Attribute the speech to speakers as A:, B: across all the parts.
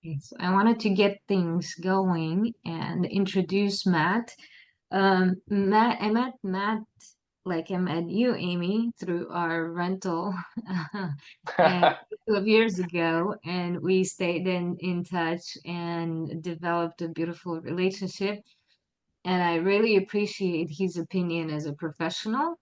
A: So I wanted to get things going and introduce Matt. I met Matt like I met you, Amy, through our rental and a couple of years ago, and we stayed in touch and developed a beautiful relationship. And I really appreciate his opinion as a professional.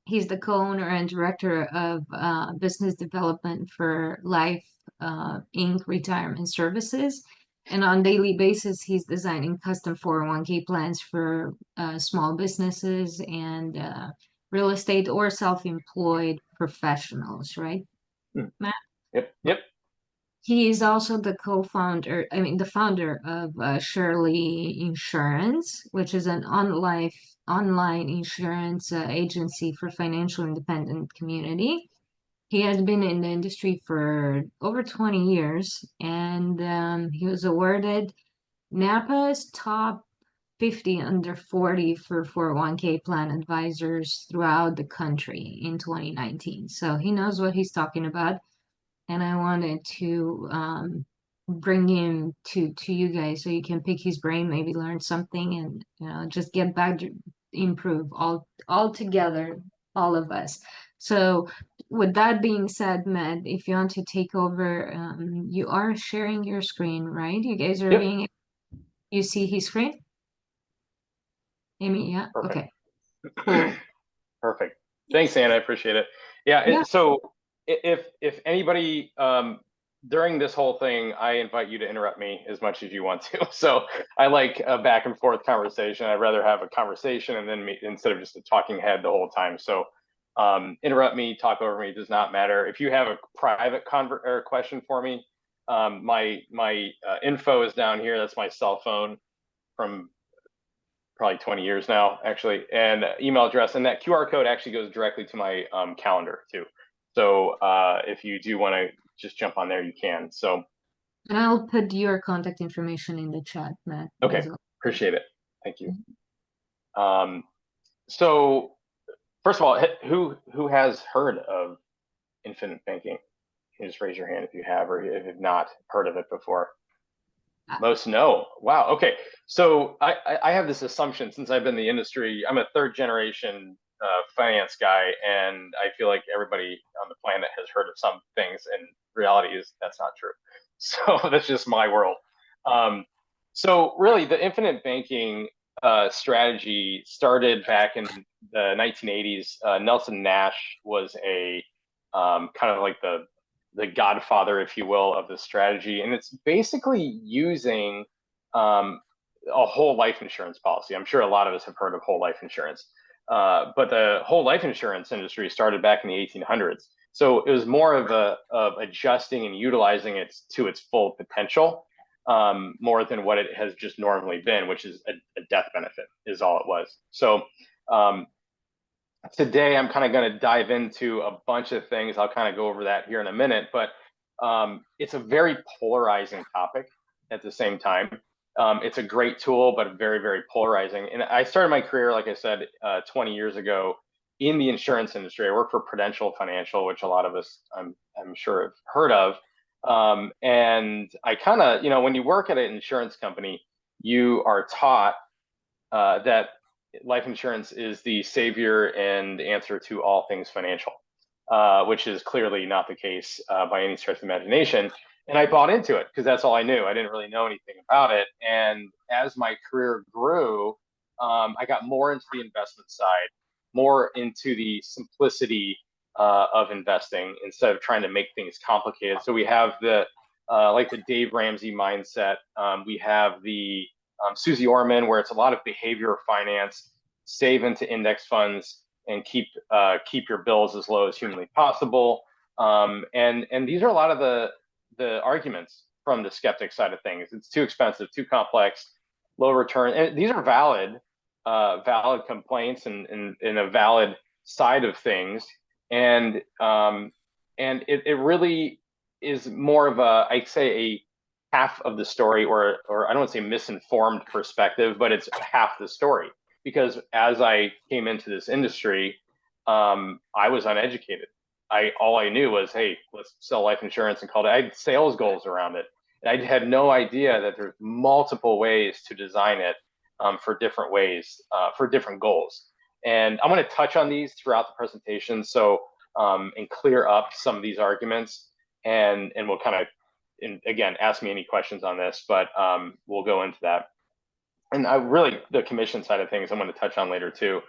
A: He's the co-owner and director of business development for Life Inc. Retirement Services. And on daily basis, he's designing custom 401k plans for small businesses and real estate or self-employed professionals, right,
B: Hmm.
A: Matt?
B: Yep, yep.
A: He is also the co-founder, I mean, the founder of Shirley Insurance, which is an online insurance agency for financial independent community. He has been in the industry for over 20 years, and he was awarded Napa's top 50 under 40 for 401k plan advisors throughout the country in 2019. So he knows what he's talking about, and I wanted to bring him to you guys so you can pick his brain, maybe learn something, and just get back to improve all together, all of us. So, with that being said, Matt, if you want to take over, you are sharing your screen, right? You guys are
B: Yep.
A: being, you see his screen, Amy? Yeah.
B: Perfect.
A: Okay. Cool.
B: Perfect. Thanks, Anna. I appreciate it. Yeah.
A: Yeah.
B: So if anybody during this whole thing, I invite you to interrupt me as much as you want to. So I like a back and forth conversation. I'd rather have a conversation and then me instead of just a talking head the whole time. So interrupt me, talk over me. It does not matter. If you have a private or question for me, my info is down here. That's my cell phone from probably 20 years now, actually, and email address. And that QR code actually goes directly to my calendar too. So if you do want to just jump on there, you can. So,
A: And I'll put your contact information in the chat, Matt,
B: okay,
A: as well.
B: appreciate it. Thank you. Um, so first of all, who has heard of infinite banking? You can just raise your hand if you have, or if you've not heard of it before. Most know. Wow. Okay. So I have this assumption since I've been in the industry. I'm a third generation finance guy, and I feel like everybody on the planet has heard of some things. And reality is that's not true. So that's just my world. Um, so really, the infinite banking strategy started back in the 1980s. Nelson Nash was a kind of like the godfather, if you will, of the strategy. And it's basically using a whole life insurance policy. I'm sure a lot of us have heard of whole life insurance. But the whole life insurance industry started back in the 1800s. So it was more of adjusting and utilizing it to its full potential, more than what it has just normally been, which is a death benefit is all it was. So um, today I'm kind of going to dive into a bunch of things. I'll kind of go over that here in a minute, but it's a very polarizing topic at the same time. It's a great tool, but very, very polarizing. And I started my career, like I said, 20 years ago in the insurance industry. I work for Prudential Financial, which a lot of us, I'm sure, have heard of. And I kind of, when you work at an insurance company, you are taught that life insurance is the savior and answer to all things financial, which is clearly not the case by any stretch of imagination. And I bought into it because that's all I knew. I didn't really know anything about it. And as my career grew, I got more into the investment side, more into the simplicity of investing instead of trying to make things complicated. So we have the like the Dave Ramsey mindset. We have the Susie Orman, where it's a lot of behavior finance, save into index funds, and keep your bills as low as humanly possible. And these are a lot of the arguments from the skeptic side of things. It's too expensive, too complex, low return, and these are valid complaints and a valid side of things. And it really is more of a, I'd say, a half of the story, or I don't want to say misinformed perspective, but it's half the story. Because as I came into this industry, I was uneducated. All I knew was, hey, let's sell life insurance and call it. I had sales goals around it, And I had no idea that there's multiple ways to design it for different ways, for different goals. And I'm going to touch on these throughout the presentation, so and clear up some of these arguments, and we'll kind of, and again, ask me any questions on this, but we'll go into that. And I really, the commission side of things, I'm going to touch on later too,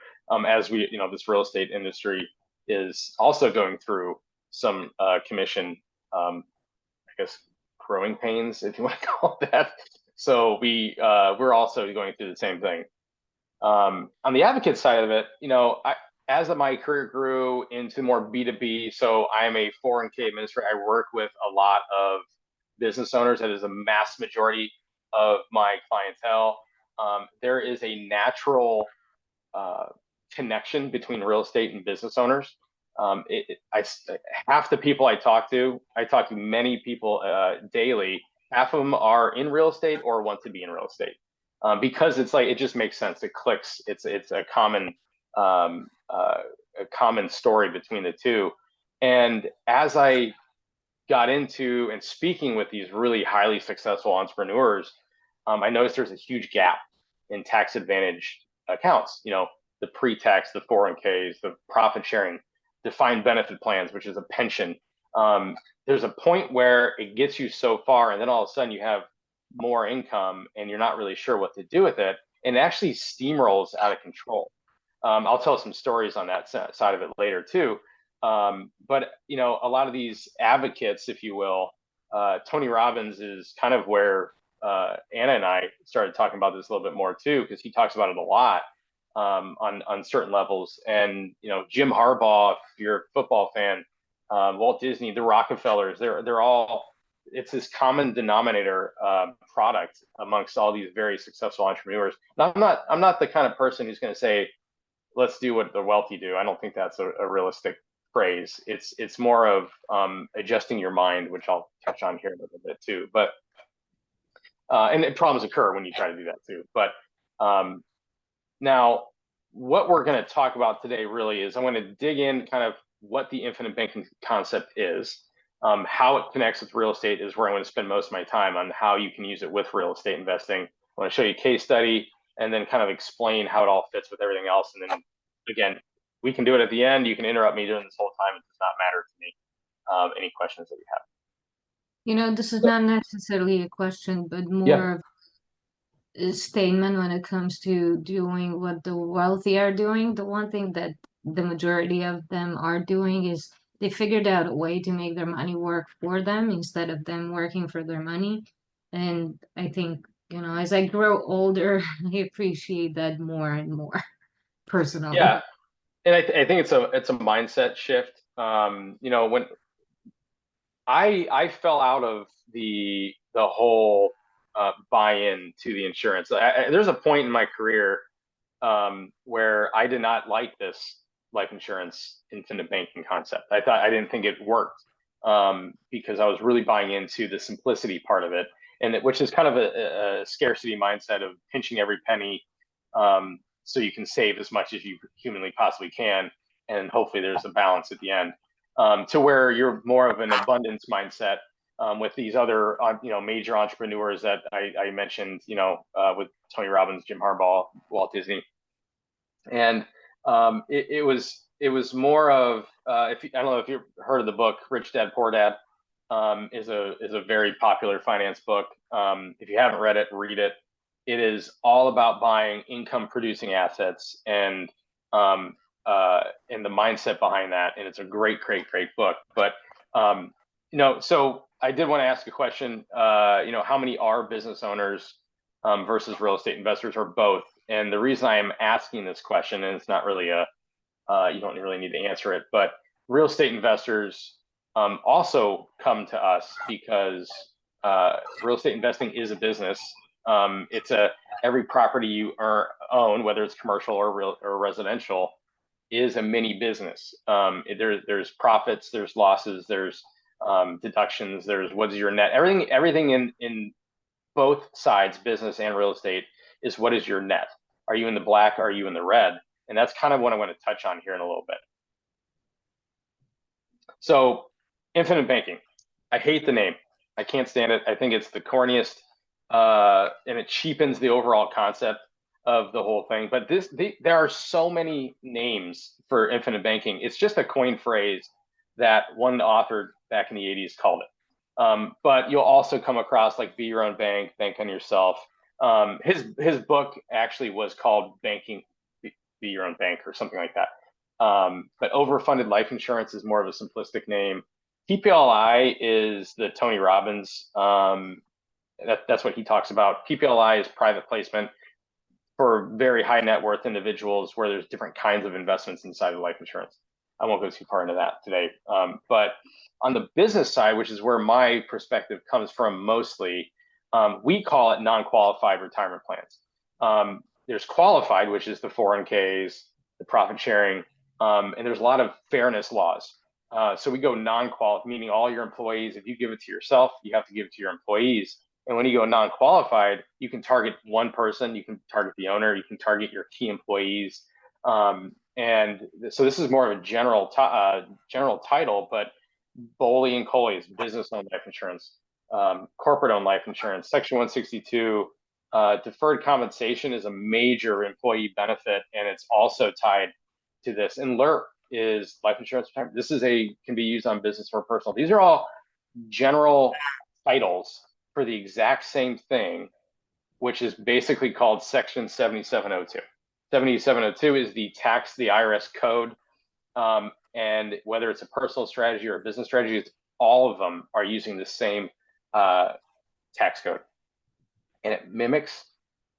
B: as we, this real estate industry is also going through some commission, I guess, growing pains, if you want to call it that. So we're also going through the same thing. On the advocate side of it, as my career grew into more B2B, so I am a 401k administrator. I work with a lot of business owners. That is a mass majority of my clientele. There is a natural connection between real estate and business owners. Half the people I talk to many people daily. Half of them are in real estate or want to be in real estate. Because it's like, it just makes sense. It clicks. It's a common story between the two. And as I got into and speaking with these really highly successful entrepreneurs, I noticed there's a huge gap in tax advantage accounts. The pre-tax, the 401ks, the profit sharing, defined benefit plans, which is a pension. There's a point where it gets you so far, and then all of a sudden you have more income and you're not really sure what to do with it, and it actually steamrolls out of control. I'll tell some stories on that side of it later too. But a lot of these advocates, if you will, Tony Robbins is kind of where Anna and I started talking about this a little bit more too, because he talks about it a lot on certain levels. And Jim Harbaugh, if you're a football fan, Walt Disney, the Rockefellers, they're all, it's this common denominator product amongst all these very successful entrepreneurs. And I'm not the kind of person who's going to say, let's do what the wealthy do. I don't think that's a realistic phrase. It's more of adjusting your mind, which I'll touch on here in a little bit too. But and problems occur when you try to do that too. But now, what we're going to talk about today really is I'm going to dig in kind of what the infinite banking concept is, how it connects with real estate is where I'm going to spend most of my time on how you can use it with real estate investing. I want to show you a case study and then kind of explain how it all fits with everything else. And then again, we can do it at the end. You can interrupt me during this whole time. It does not matter to me. Any questions that you have?
A: This is not necessarily a question, but
B: Yeah.
A: more of a statement when it comes to doing what the wealthy are doing. The one thing that the majority of them are doing is they figured out a way to make their money work for them instead of them working for their money. And I think, as I grow older, I appreciate that more and more personally.
B: Yeah. And I think it's a mindset shift. When I fell out of the whole buy-in to the insurance. There's a point in my career where I did not like this life insurance infinite banking concept. I didn't think it worked because I was really buying into the simplicity part of it, and which is kind of a scarcity mindset of pinching every penny so you can save as much as you humanly possibly can, and hopefully there's a balance at the end. To where you're more of an abundance mindset with these other, major entrepreneurs that I mentioned, with Tony Robbins, Jim Harbaugh, Walt Disney, and it was more of I don't know if you've heard of the book Rich Dad Poor Dad. Is a very popular finance book. If you haven't read it, read it. It is all about buying income producing assets and the mindset behind that. And it's a great book. But so I did want to ask a question. How many are business owners versus real estate investors, or both? And the reason I am asking this question, and it's not really you don't really need to answer it, but real estate investors also come to us because real estate investing is a business. Every property you own, whether it's commercial or residential, is a mini business. There's profits, there's losses, there's deductions, there's what's your net. Everything in both sides, business and real estate, is what is your net. Are you in the black? Are you in the red? And that's kind of what I want to touch on here in a little bit. So, infinite banking. I hate the name. I can't stand it. I think it's the corniest, and it cheapens the overall concept of the whole thing. But there are so many names for infinite banking. It's just a coined phrase that one author back in the 80s called it. But you'll also come across like be your own bank, bank on yourself. His book actually was called Banking, be Your Own Bank or something like that. But overfunded life insurance is more of a simplistic name. PPLI is the Tony Robbins. That's what he talks about. PPLI is private placement for very high net worth individuals where there's different kinds of investments inside of life insurance. I won't go too far into that today. But on the business side, which is where my perspective comes from mostly, we call it non-qualified retirement plans. There's qualified, which is the 401ks, the profit sharing, and there's a lot of fairness laws. So we go non-qualified, meaning all your employees, if you give it to yourself, you have to give it to your employees. And when you go non-qualified, you can target one person, you can target the owner, you can target your key employees. And so this is more of a general title, but Boley and Coley is business-owned life insurance, corporate-owned life insurance. Section 162, deferred compensation is a major employee benefit, and it's also tied to this. And LIRP is life insurance retirement. This is can be used on business or personal. These are all general titles for the exact same thing, which is basically called Section 7702. 7702 is the IRS code. And whether it's a personal strategy or a business strategy, all of them are using the same tax code. And it mimics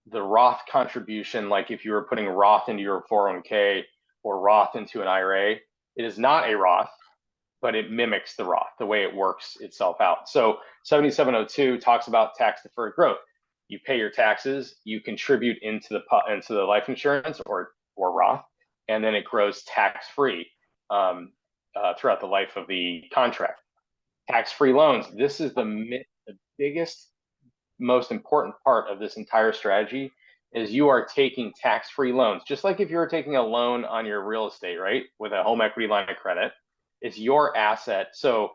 B: the Roth contribution, like if you were putting Roth into your 401k or Roth into an IRA. It is not a Roth, but it mimics the Roth, the way it works itself out. So 7702 talks about tax deferred growth. You pay your taxes, you contribute into the life insurance or Roth, and then it grows tax free throughout the life of the contract. Tax free loans. This is the biggest, most important part of this entire strategy. Is you are taking tax free loans, just like if you were taking a loan on your real estate, right, with a home equity line of credit. It's your asset. So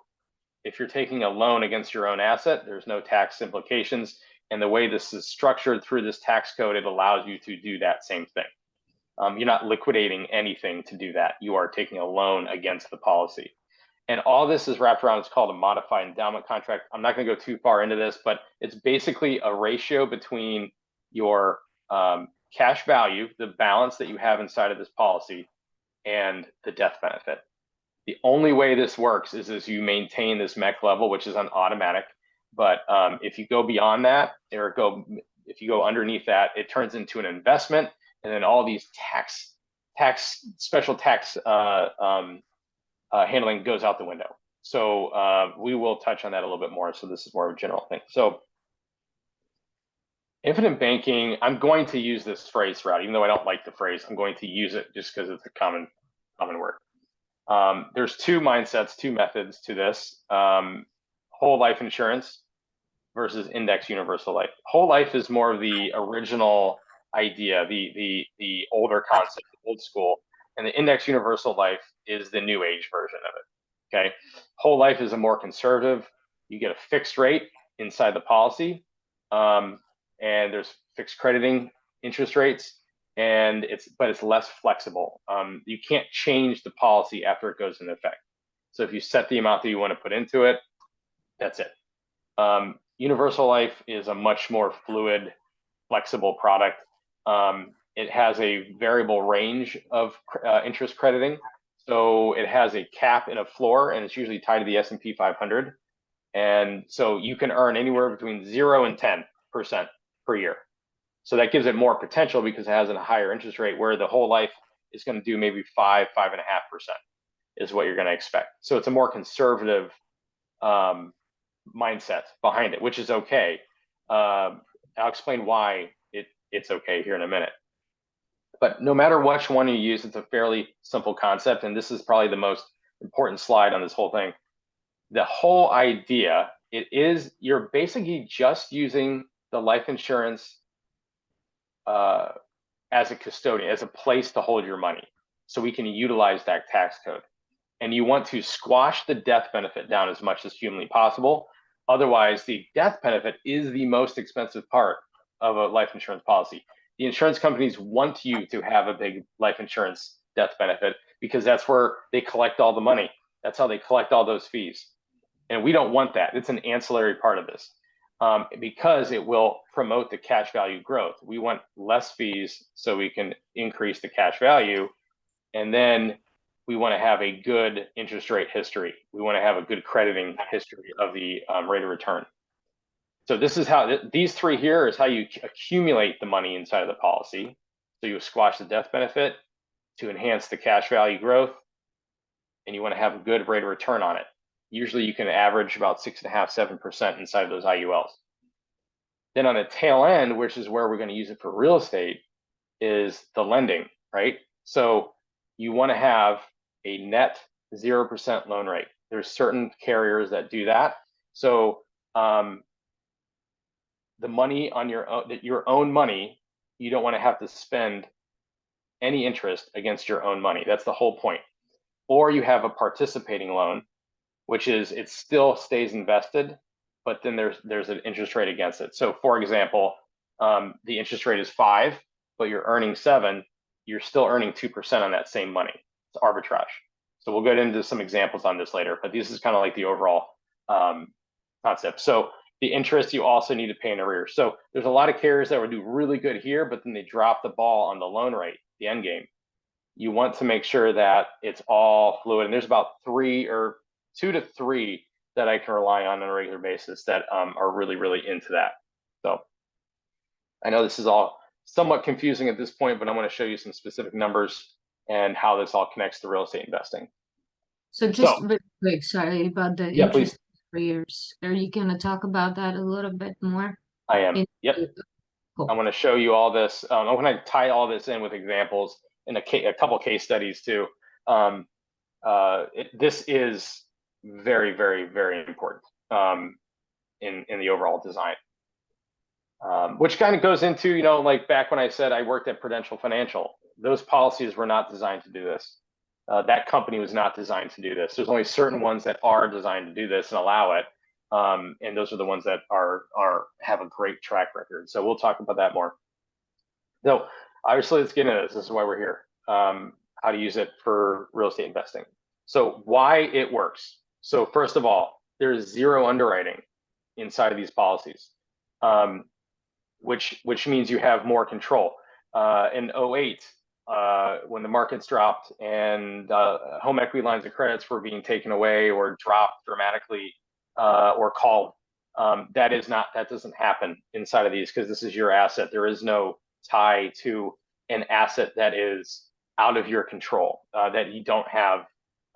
B: if you're taking a loan against your own asset, there's no tax implications. And the way this is structured through this tax code, it allows you to do that same thing. You're not liquidating anything to do that. You are taking a loan against the policy. And all this is wrapped around, it's called a modified endowment contract. I'm not going to go too far into this, but it's basically a ratio between your cash value, the balance that you have inside of this policy, and the death benefit. The only way this works is as you maintain this MEC level, which is on automatic. But if you go beyond that, if you go underneath that, it turns into an investment, and then all these special tax handling goes out the window. So we will touch on that a little bit more. So this is more of a general thing. So infinite banking, I'm going to use this phrase throughout, even though I don't like the phrase. I'm going to use it just because it's a common word. There's two mindsets, two methods to this. Whole life insurance versus index universal life. Whole life is more of the original idea, the older concept, old school, and the index universal life is the new age version of it. Okay, whole life is a more conservative. You get a fixed rate inside the policy, and there's fixed crediting interest rates, and it's less flexible. You can't change the policy after it goes into effect. So if you set the amount that you want to put into it, that's it. Universal life is a much more fluid, flexible product. It has a variable range of interest crediting. So it has a cap and a floor, and it's usually tied to the S&P 500. And so you can earn anywhere between 0 and 10% per year. So that gives it more potential because it has a higher interest rate, where the whole life is going to do maybe 5.5% is what you're going to expect. So it's a more conservative mindset behind it, which is okay. I'll explain why it's okay here in a minute. But no matter which one you use, it's a fairly simple concept. And this is probably the most important slide on this whole thing. The whole idea, you're basically just using the life insurance as a custodian, as a place to hold your money, so we can utilize that tax code. And you want to squash the death benefit down as much as humanly possible. Otherwise, the death benefit is the most expensive part of a life insurance policy. The insurance companies want you to have a big life insurance death benefit because that's where they collect all the money. That's how they collect all those fees. And we don't want that. It's an ancillary part of this because it will promote the cash value growth. We want less fees so we can increase the cash value. And then we want to have a good interest rate history. We want to have a good crediting history of the rate of return. So this is how these three here is how you accumulate the money inside of the policy. So you squash the death benefit to enhance the cash value growth, and you want to have a good rate of return on it. Usually you can average about 6.5%, 7% inside of those IULs. Then on the tail end, which is where we're going to use it for real estate, is the lending, right? So you want to have a net 0% loan rate. There's certain carriers that do that. So the money on your own money, you don't want to have to spend any interest against your own money. That's the whole point. Or you have a participating loan, which is it still stays invested, but then there's an interest rate against it. So for example, the interest rate is 5, but you're earning 7, you're still earning 2% on that same money. It's arbitrage. So we'll get into some examples on this later, but this is kind of like the overall concept. So the interest you also need to pay in arrears. So there's a lot of carriers that would do really good here, but then they drop the ball on the loan rate, the end game. You want to make sure that it's all fluid. And there's about 2 to 3 that I can rely on a regular basis that are really, really into that. So I know this is all somewhat confusing at this point, but I'm going to show you some specific numbers and how this all connects to real estate investing.
A: So just real quick, sorry about the
B: Yeah, please.
A: interest arrears. Are you going to talk about that a little bit more?
B: I am. Yep.
A: Cool.
B: I'm going to show you all this. I'm going to tie all this in with examples and a couple case studies too. This is very, very, very important in the overall design, which kind of goes into, you know, like back when I said I worked at Prudential Financial, those policies were not designed to do this. That company was not designed to do this. There's only certain ones that are designed to do this and allow it. And those are the ones that have a great track record. So we'll talk about that more. So obviously, let's get into this. This is why we're here. How to use it for real estate investing. So why it works. So first of all, there's zero underwriting inside of these policies, which means you have more control. In 08, when the markets dropped and home equity lines of credits were being taken away or dropped dramatically or called, that doesn't happen inside of these because this is your asset. There is no tie to an asset that is out of your control, that you don't have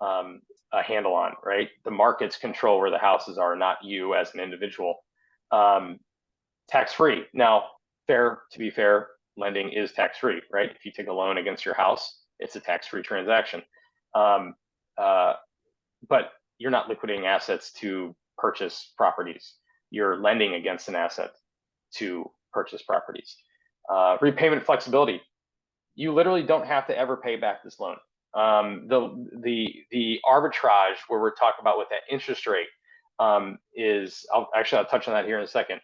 B: a handle on, right? The markets control where the houses are, not you as an individual. Tax-free. Now, to be fair, lending is tax-free, right? If you take a loan against your house, it's a tax-free transaction. But you're not liquidating assets to purchase properties. You're lending against an asset to purchase properties. Repayment flexibility. You literally don't have to ever pay back this loan. The arbitrage where we're talking about with that interest rate is I'll touch on that here in a second.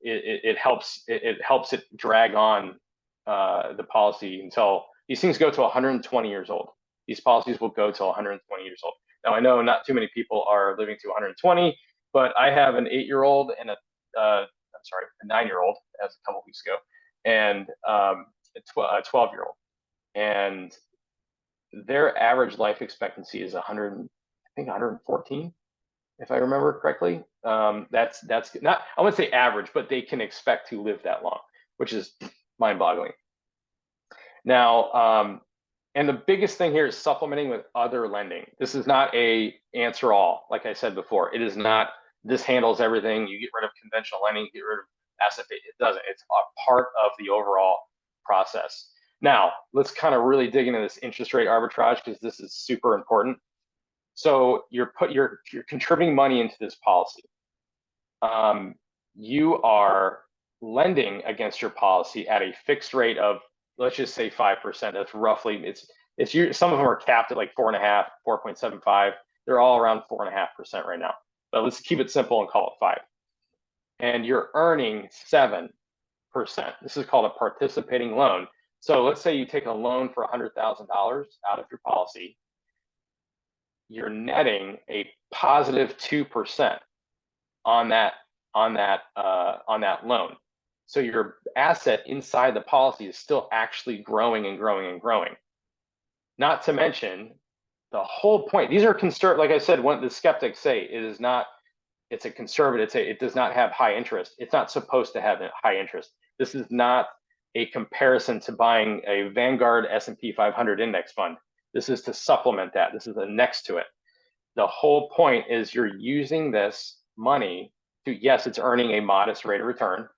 B: It helps it drag on the policy until these things go to 120 years old. These policies will go to 120 years old. Now I know not too many people are living to 120, but I have an 8-year-old and a 9-year-old as a couple weeks ago, and a 12-year-old, and their average life expectancy is 114, if I remember correctly. That's not, I wouldn't say average, but they can expect to live that long, which is mind-boggling. Now, and the biggest thing here is supplementing with other lending. This is not a answer all, like I said before. It is not, this handles everything. You get rid of conventional lending, you get rid of asset base. It doesn't. It's a part of the overall process. Now, let's kind of really dig into this interest rate arbitrage because this is super important. So you're contributing money into this policy. You are lending against your policy at a fixed rate of, let's just say 5%. That's roughly, some of them are capped at like 4.5, 4.75. They're all around 4.5% right now. but let's keep it simple and call it 5. And you're earning 7%. This is called a participating loan. So let's say you take a loan for $100,000 out of your policy. You're netting a positive 2% on that loan. So your asset inside the policy is still actually growing and growing and growing. Not to mention the whole point. These are conservative. Like I said, what the skeptics say, it is not. It's a conservative. It does not have high interest. It's not supposed to have high interest. This is not a comparison to buying a Vanguard S&P 500 index fund. This is to supplement that. This is the next to it. The whole point is you're using this money to, yes, it's earning a modest rate of return,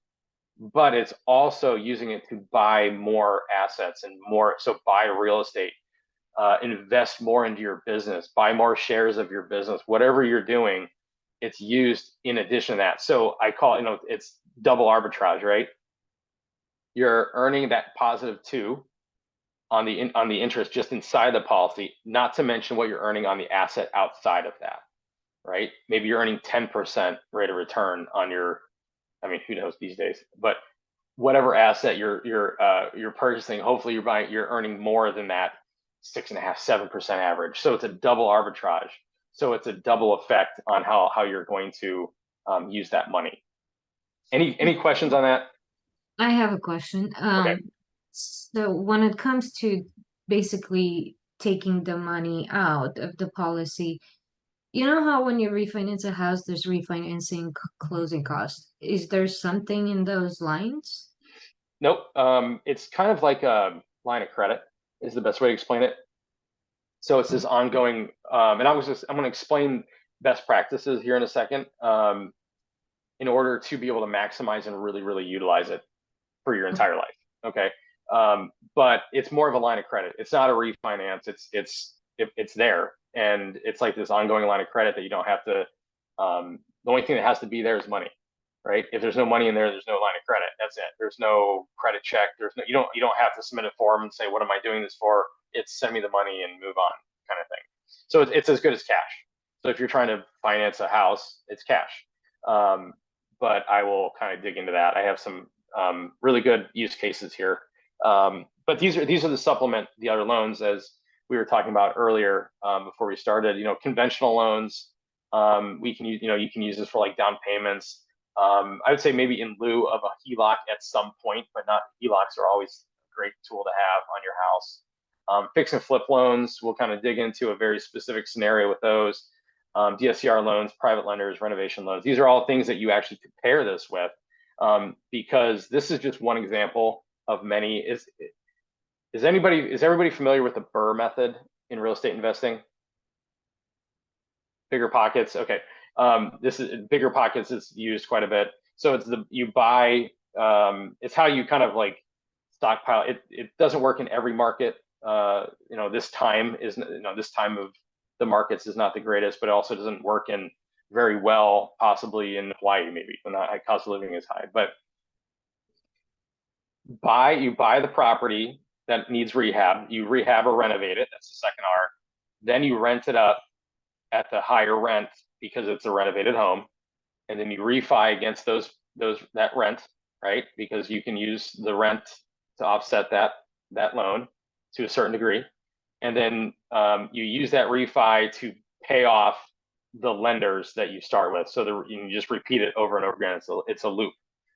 B: but it's also using it to buy more assets and more. So buy real estate, invest more into your business, buy more shares of your business, whatever you're doing, it's used in addition to that. So I call it, it's double arbitrage, right? You're earning that positive 2 on the interest just inside the policy, not to mention what you're earning on the asset outside of that, right? Maybe you're earning 10% rate of return on your, I mean, who knows these days, but whatever asset you're purchasing, hopefully you're earning more than that 6.5-7% average. So it's a double arbitrage. So it's a double effect on how you're going to use that money. Any questions on that?
A: I have a question.
B: Okay.
A: So when it comes to basically taking the money out of the policy, you know how when you refinance a house, there's refinancing closing costs. Is there something in those lines?
B: Nope. It's kind of like a line of credit is the best way to explain it. So it's this ongoing, and I'm going to explain best practices here in a second, in order to be able to maximize and really, really utilize it for your entire life. Okay. But it's more of a line of credit. It's not a refinance. It's there, and it's like this ongoing line of credit that you don't have to. The only thing that has to be there is money, right? If there's no money in there, there's no line of credit. That's it. There's no credit check. There's no. You don't have to submit a form and say, "What am I doing this for?" It's send me the money and move on, kind of thing. So it's as good as cash. So if you're trying to finance a house, it's cash. But I will kind of dig into that. I have some really good use cases here. But these are to supplement the other loans, as we were talking about earlier before we started. Conventional loans, we can use. You can use this for like down payments. I would say maybe in lieu of a HELOC at some point, but not HELOCs are always a great tool to have on your house. Fix and flip loans, we'll kind of dig into a very specific scenario with those. DSCR loans, private lenders, renovation loans. These are all things that you actually could pair this with, because this is just one example of many. Is everybody familiar with the BRRRR method in real estate investing? Bigger pockets. Okay. This is bigger pockets is used quite a bit. So it's you buy. It's how you kind of like stockpile. It doesn't work in every market. This time of the markets is not the greatest, but it also doesn't work in very well, possibly in Hawaii, maybe when the cost of living is high. But you buy the property that needs rehab, you rehab or renovate it. That's the second R. Then you rent it up at the higher rent because it's a renovated home, and then you refi against that rent, right? Because you can use the rent to offset that loan to a certain degree, and then you use that refi to pay off the lenders that you start with. So you can just repeat it over and over again. It's a loop.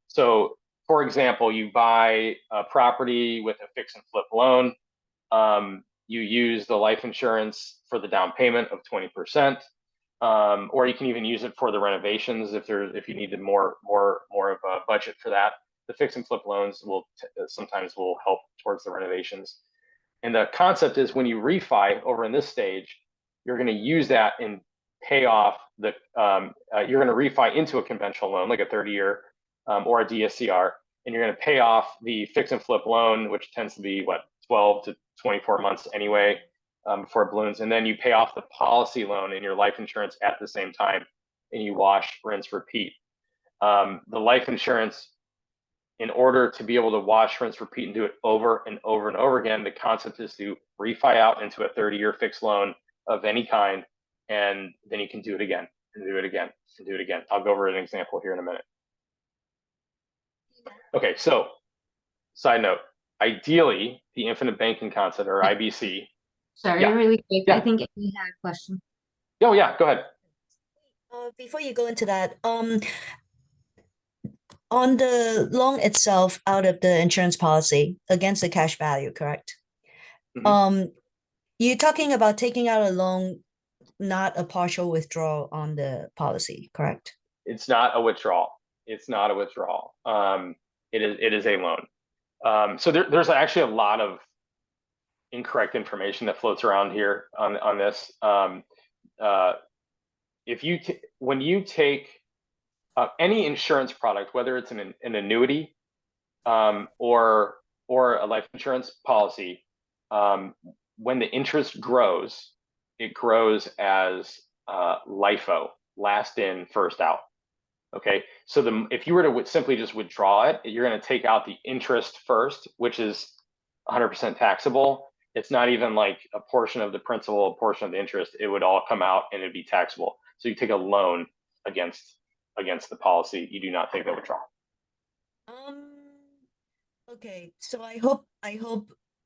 B: So, for example, you buy a property with a fix and flip loan. You use the life insurance for the down payment of 20%, or you can even use it for the renovations if you needed more of a budget for that. The fix and flip loans sometimes will help towards the renovations. And the concept is when you refi over in this stage, you're going to use that and pay off you're going to refi into a conventional loan, like a 30-year or a DSCR, and you're going to pay off the fix and flip loan, which tends to be 12 to 24 months anyway, before it balloons. And then you pay off the policy loan and your life insurance at the same time, and you wash, rinse, repeat. The life insurance, in order to be able to wash, rinse, repeat, and do it over and over and over again, the concept is to refi out into a 30-year fixed loan of any kind, and then you can do it again. and do it again, and do it again. I'll go over an example here in a minute. Okay, so side note, ideally, the infinite banking concept, or IBC.
A: Sorry,
B: Yeah,
A: really quick. I
B: yeah.
A: think Amy had a question.
B: Oh, yeah, go ahead.
C: Before you go into that, on the loan itself, out of the insurance policy against the cash value, correct?
B: Mhm.
C: You're talking about taking out a loan, not a partial withdrawal on the policy, correct?
B: It's not a withdrawal. It's not a withdrawal. It is a loan. So there's actually a lot of incorrect information that floats around here on this. When you take any insurance product, whether it's an annuity or a life insurance policy, when the interest grows, it grows as LIFO, last in, first out. Okay, so if you were to simply just withdraw it, you're going to take out the interest first, which is 100% taxable. It's not even like a portion of the principal, a portion of the interest. It would all come out and it'd be taxable. So you take a loan against the policy. You do not take the withdrawal.
C: Um, okay, so I hope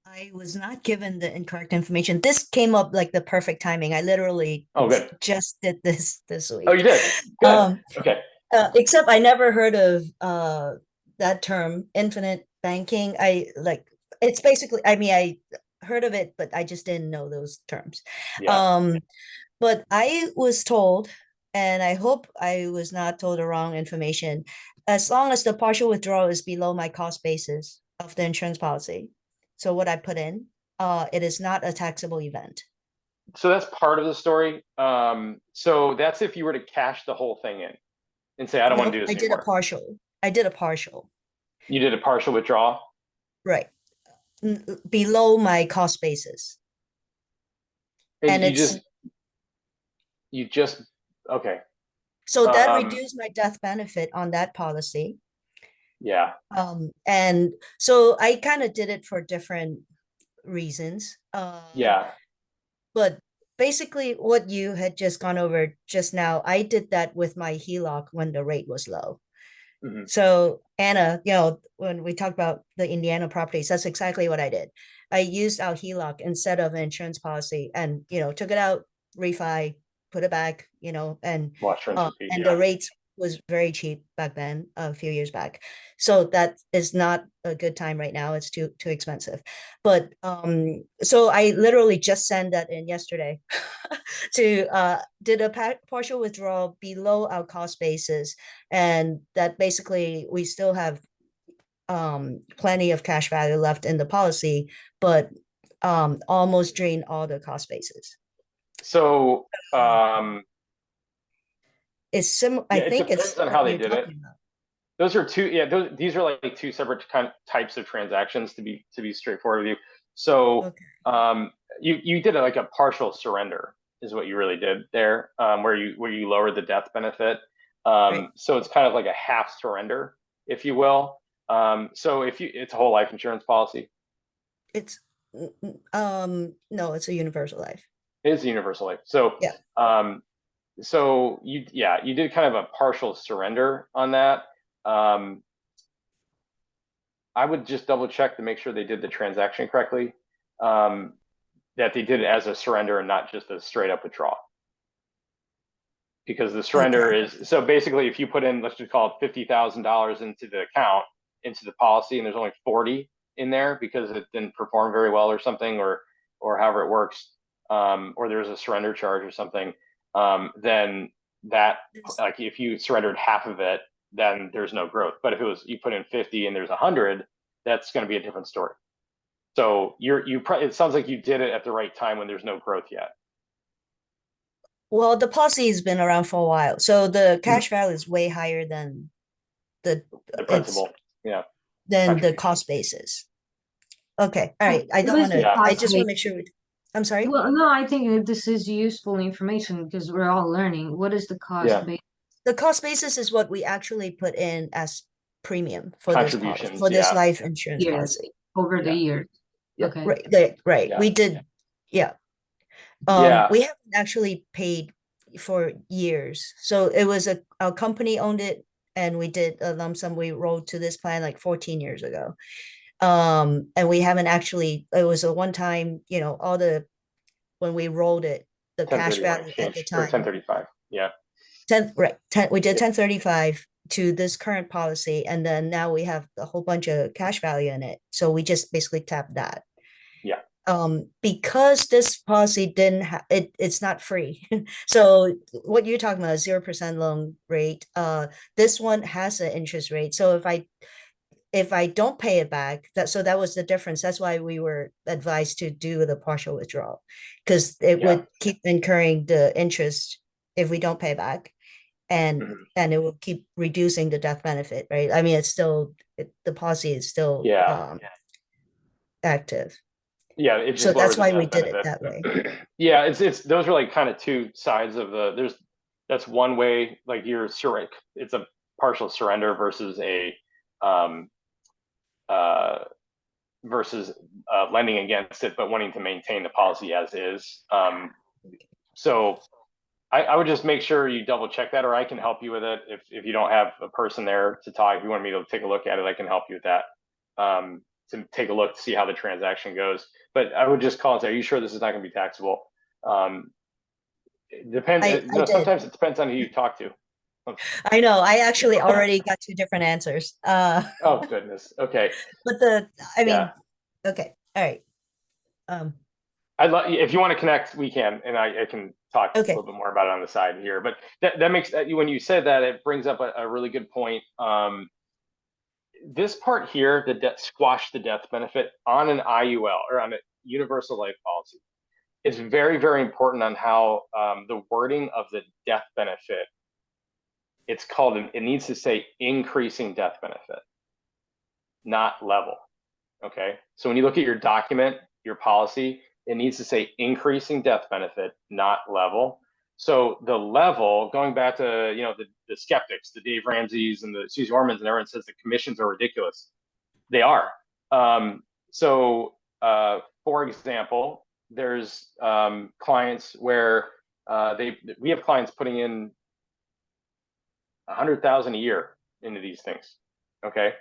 C: I was not given the incorrect information. This came up like the perfect timing. I literally
B: Good.
C: just did this week.
B: Oh, you did? Good. Okay.
C: Except I never heard of that term, infinite banking. It's basically, I mean, I heard of it, but I just didn't know those terms.
B: Yeah.
C: But I was told, and I hope I was not told the wrong information, as long as the partial withdrawal is below my cost basis of the insurance policy. So what I put in, it is not a taxable event.
B: So that's part of the story. So that's if you were to cash the whole thing in and say, I don't want to do this
C: I did a
B: anymore.
C: partial. I did a partial.
B: You did a partial withdrawal?
C: Right. Below my cost basis. And
B: you just okay.
C: So that reduced my death benefit on that policy.
B: Yeah.
C: And so I kind of did it for different reasons.
B: Yeah.
C: But basically what you had just gone over just now, I did that with my HELOC when the rate was low.
B: Mm-hmm.
C: So Anna, when we talked about the Indiana properties, that's exactly what I did. I used our HELOC instead of an insurance policy and, took it out, refi, put it back, and
B: Watch rinse repeat,
C: and
B: yeah.
C: the rates was very cheap back then, a few years back. So that is not a good time right now. It's too expensive. But so I literally just sent that in yesterday to did a partial withdrawal below our cost basis, and that basically we still have plenty of cash value left in the policy, but almost drain all the cost basis.
B: So
C: it's
B: I
C: think
B: depends
C: it's
B: on how they did it.
C: About.
B: Those are these are like two separate types of transactions, to be straightforward with you. So okay. You did like a partial surrender is what you really did there, where you lowered the death benefit. Right. So it's kind of like a half surrender, if you will. So it's a whole life insurance policy.
C: It's no, it's a universal life.
B: It is a universal life. So yeah. So you did kind of a partial surrender on that. I would just double check to make sure they did the transaction correctly, that they did it as a surrender and not just a straight up withdrawal. Because the surrender is, so basically if you put in, let's just call it $50,000 into the account, into the policy, and there's only 40 in there because it didn't perform very well or something, or however it works, or there's a surrender charge or something, then that, like if you surrendered half of it, then there's no growth. But if you put in 50 and there's 100, that's going to be a different story. So it sounds like you did it at the right time when there's no growth yet.
C: Well, the policy has been around for a while, so the cash value is way higher than the
B: principal,
C: than the cost basis. Okay, all right. I don't want to. I just want to make sure. I'm sorry.
A: Well, no, I think this is useful information because we're all learning. What is the cost base?
C: The cost basis is what we actually put in as premium for this policy,
B: this
C: life insurance policy
A: over the years. Okay.
C: Right. We did. Yeah. We haven't actually paid for years. So it was our company owned it, and we did a lump sum. We rolled to this plan like 14 years ago. And we haven't actually, it was a one time, all the, when we rolled it, the cash
B: 1031
C: value at the
B: exchange or
C: time,
B: 1035. Yeah.
C: 10, right, 10, we did
B: Yeah.
C: 1035 to this current policy, and then now we have a whole bunch of cash value in it. So we just basically tapped that.
B: Yeah.
C: Because this policy didn't have it's not free. So what you're talking about is 0% loan rate. This one has an interest rate. So if I don't pay it back, that was the difference. That's why we were advised to do the partial withdrawal, because it would keep incurring the interest if we don't pay back, and it will keep reducing the death benefit, right? I mean, the policy is still active.
B: Yeah, it
C: So
B: just
C: that's
B: lowers the
C: why we
B: death
C: did it
B: benefit.
C: that way.
B: Yeah, it's those are like kind of two sides of that's one way, like it's a partial surrender versus a lending against it, but wanting to maintain the policy as is. So I would just make sure you double check that, or I can help you with it. If you don't have a person there to talk, if you want me to take a look at it, I can help you with that. To take a look to see how the transaction goes. But I would just call and say, are you sure this is not going to be taxable? It depends. Sometimes it depends on who you talk to.
C: I know. I actually already got two different answers.
B: Oh goodness. Okay.
C: But okay. All right.
B: I'd love, if you want to connect, we can, and I can talk a little bit more about it on the side here. But that makes, when you said that, it brings up a really good point. This part here, squash the death benefit on an IUL or on a universal life policy, it's very, very important on how the wording of the death benefit. It's called, it needs to say increasing death benefit, not level. Okay. So when you look at your document, your policy, it needs to say increasing death benefit, not level. So the level, going back to the skeptics, the Dave Ramseys and the Susie Ormans, and everyone says the commissions are ridiculous. They are. For example, there's clients where we have clients putting in $100,000 a year into these things. Okay.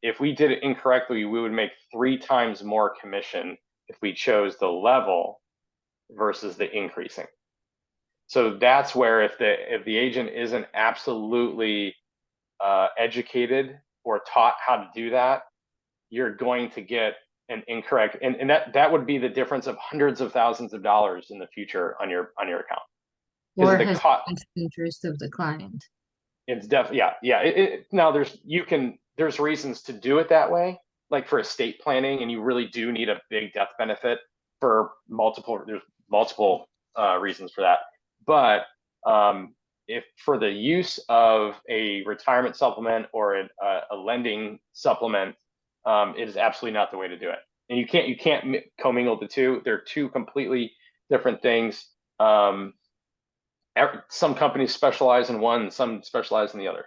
B: If we did it incorrectly, we would make 3 times more commission if we chose the level versus the increasing. So that's where if the agent isn't absolutely educated or taught how to do that, you're going to get an incorrect, and that would be the difference of hundreds of thousands of dollars in the future on your account.
A: Or has the best interest of the client.
B: It's definitely, now there's reasons to do it that way, like for estate planning, and you really do need a big death benefit for there's multiple reasons for that. But if for the use of a retirement supplement or a lending supplement, it is absolutely not the way to do it. And you can't commingle the two. They're two completely different things. Some companies specialize in one, some specialize in the other.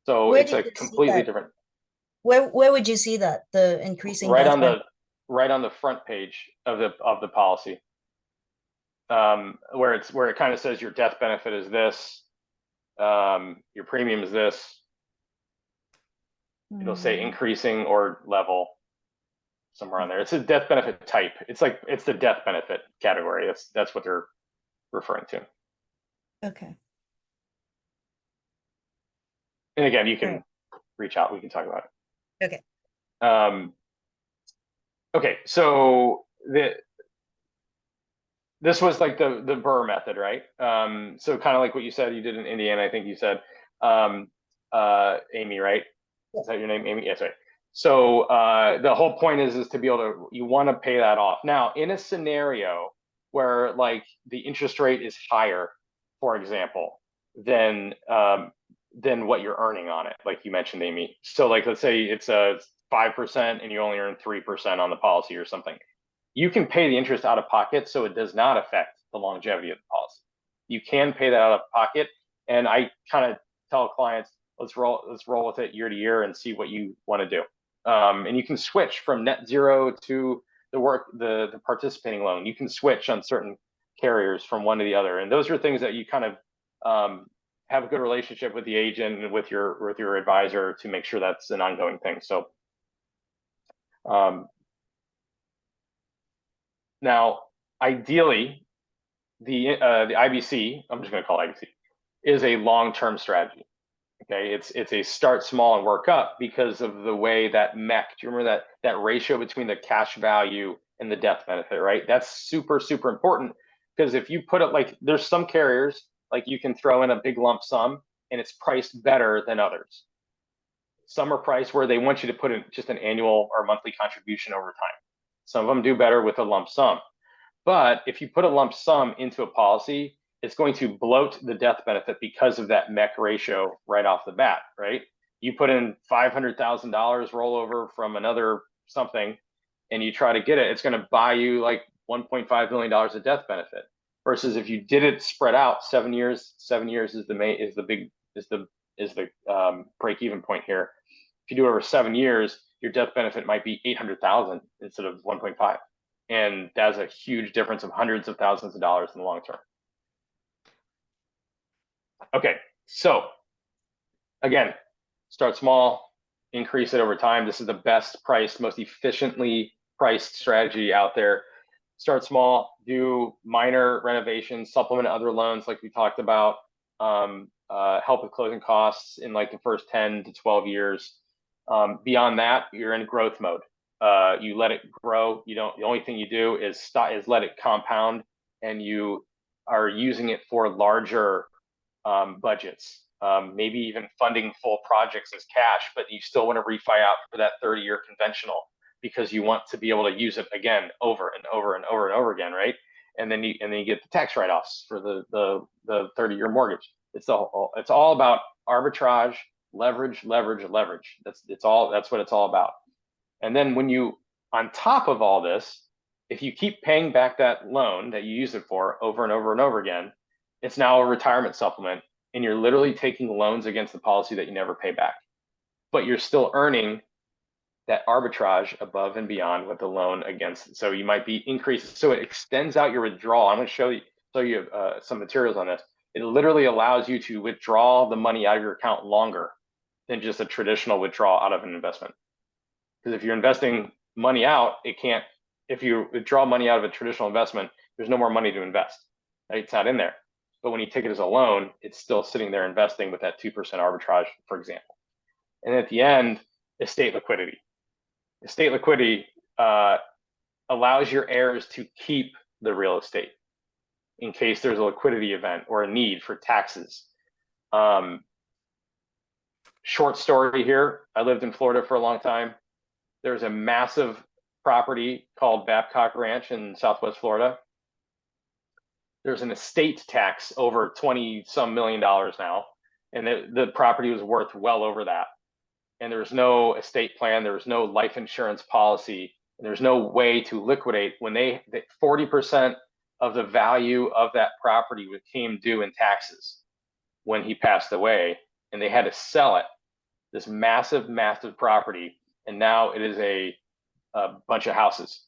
B: So it's a completely different.
C: Where would you see that, the increasing
B: right on the front page of the policy, where it kind of says your death benefit is this, your premium is this. It'll say increasing or level somewhere on there. It's a death benefit type. It's the death benefit category. That's what they're referring to.
C: Okay.
B: And again, you can reach out. We can talk about it.
C: Okay.
B: Okay. So this was like the BRRRR method, right? So kind of like what you said you did in Indiana. I think you said, Amy, right? Is that your name, Amy? Yes, right. So the whole point is to be able to, you want to pay that off. Now, in a scenario where like the interest rate is higher, for example, than what you're earning on it, like you mentioned, Amy. So like, let's say it's a 5% and you only earn 3% on the policy or something. You can pay the interest out of pocket, so it does not affect the longevity of the policy. You can pay that out of pocket, and I kind of tell clients, let's roll with it year to year and see what you want to do. And you can switch from net zero to the participating loan. You can switch on certain carriers from one to the other. And those are things that you kind of have a good relationship with the agent and with your advisor to make sure that's an ongoing thing. So now, ideally, the IBC, I'm just going to call it IBC, is a long-term strategy. Okay, it's a start small and work up because of the way that MEC, do you remember that ratio between the cash value and the death benefit, right? That's super, super important, because if you put it like, there's some carriers, like you can throw in a big lump sum and it's priced better than others. Some are priced where they want you to put in just an annual or monthly contribution over time. Some of them do better with a lump sum. But if you put a lump sum into a policy, it's going to bloat the death benefit because of that MEC ratio right off the bat, right? You put in $500,000 rollover from another something, and you try to get it, it's going to buy you like $1.5 million of death benefit. Versus if you did it spread out 7 years, 7 years is the break even point here. If you do it over 7 years, your death benefit might be 800,000 instead of 1.5. And that's a huge difference of hundreds of thousands of dollars in the long term. Okay, so again, start small, increase it over time. This is the best priced, most efficiently priced strategy out there. Start small, do minor renovations, supplement other loans like we talked about, help with closing costs in like the first 10 to 12 years. Beyond that, you're in growth mode. You let it grow. The only thing you do is let it compound, and you are using it for larger budgets, maybe even funding full projects as cash, but you still want to refi out for that 30-year conventional because you want to be able to use it again over and over and over and over again, right? And then you get the tax write-offs for the 30-year mortgage. It's all about arbitrage, leverage. That's what it's all about. And then when you, on top of all this, if you keep paying back that loan that you use it for over and over and over again, it's now a retirement supplement, and you're literally taking loans against the policy that you never pay back. But you're still earning that arbitrage above and beyond what the loan against. So you might be increased. So it extends out your withdrawal. I'm going to show you some materials on this. It literally allows you to withdraw the money out of your account longer than just a traditional withdrawal out of an investment. Because if you're investing money out, if you withdraw money out of a traditional investment, there's no more money to invest. Right? It's not in there. But when you take it as a loan, it's still sitting there investing with that 2% arbitrage, for example. And at the end, estate liquidity. Estate liquidity allows your heirs to keep the real estate in case there's a liquidity event or a need for taxes. Short story here, I lived in Florida for a long time. There's a massive property called Babcock Ranch in Southwest Florida. There's an estate tax over 20-some million now, and the property was worth well over that. And there was no estate plan, there was no life insurance policy, and there's no way to liquidate when 40% of the value of that property became due in taxes when he passed away, and they had to sell it, this massive, massive property, and now it is a bunch of houses,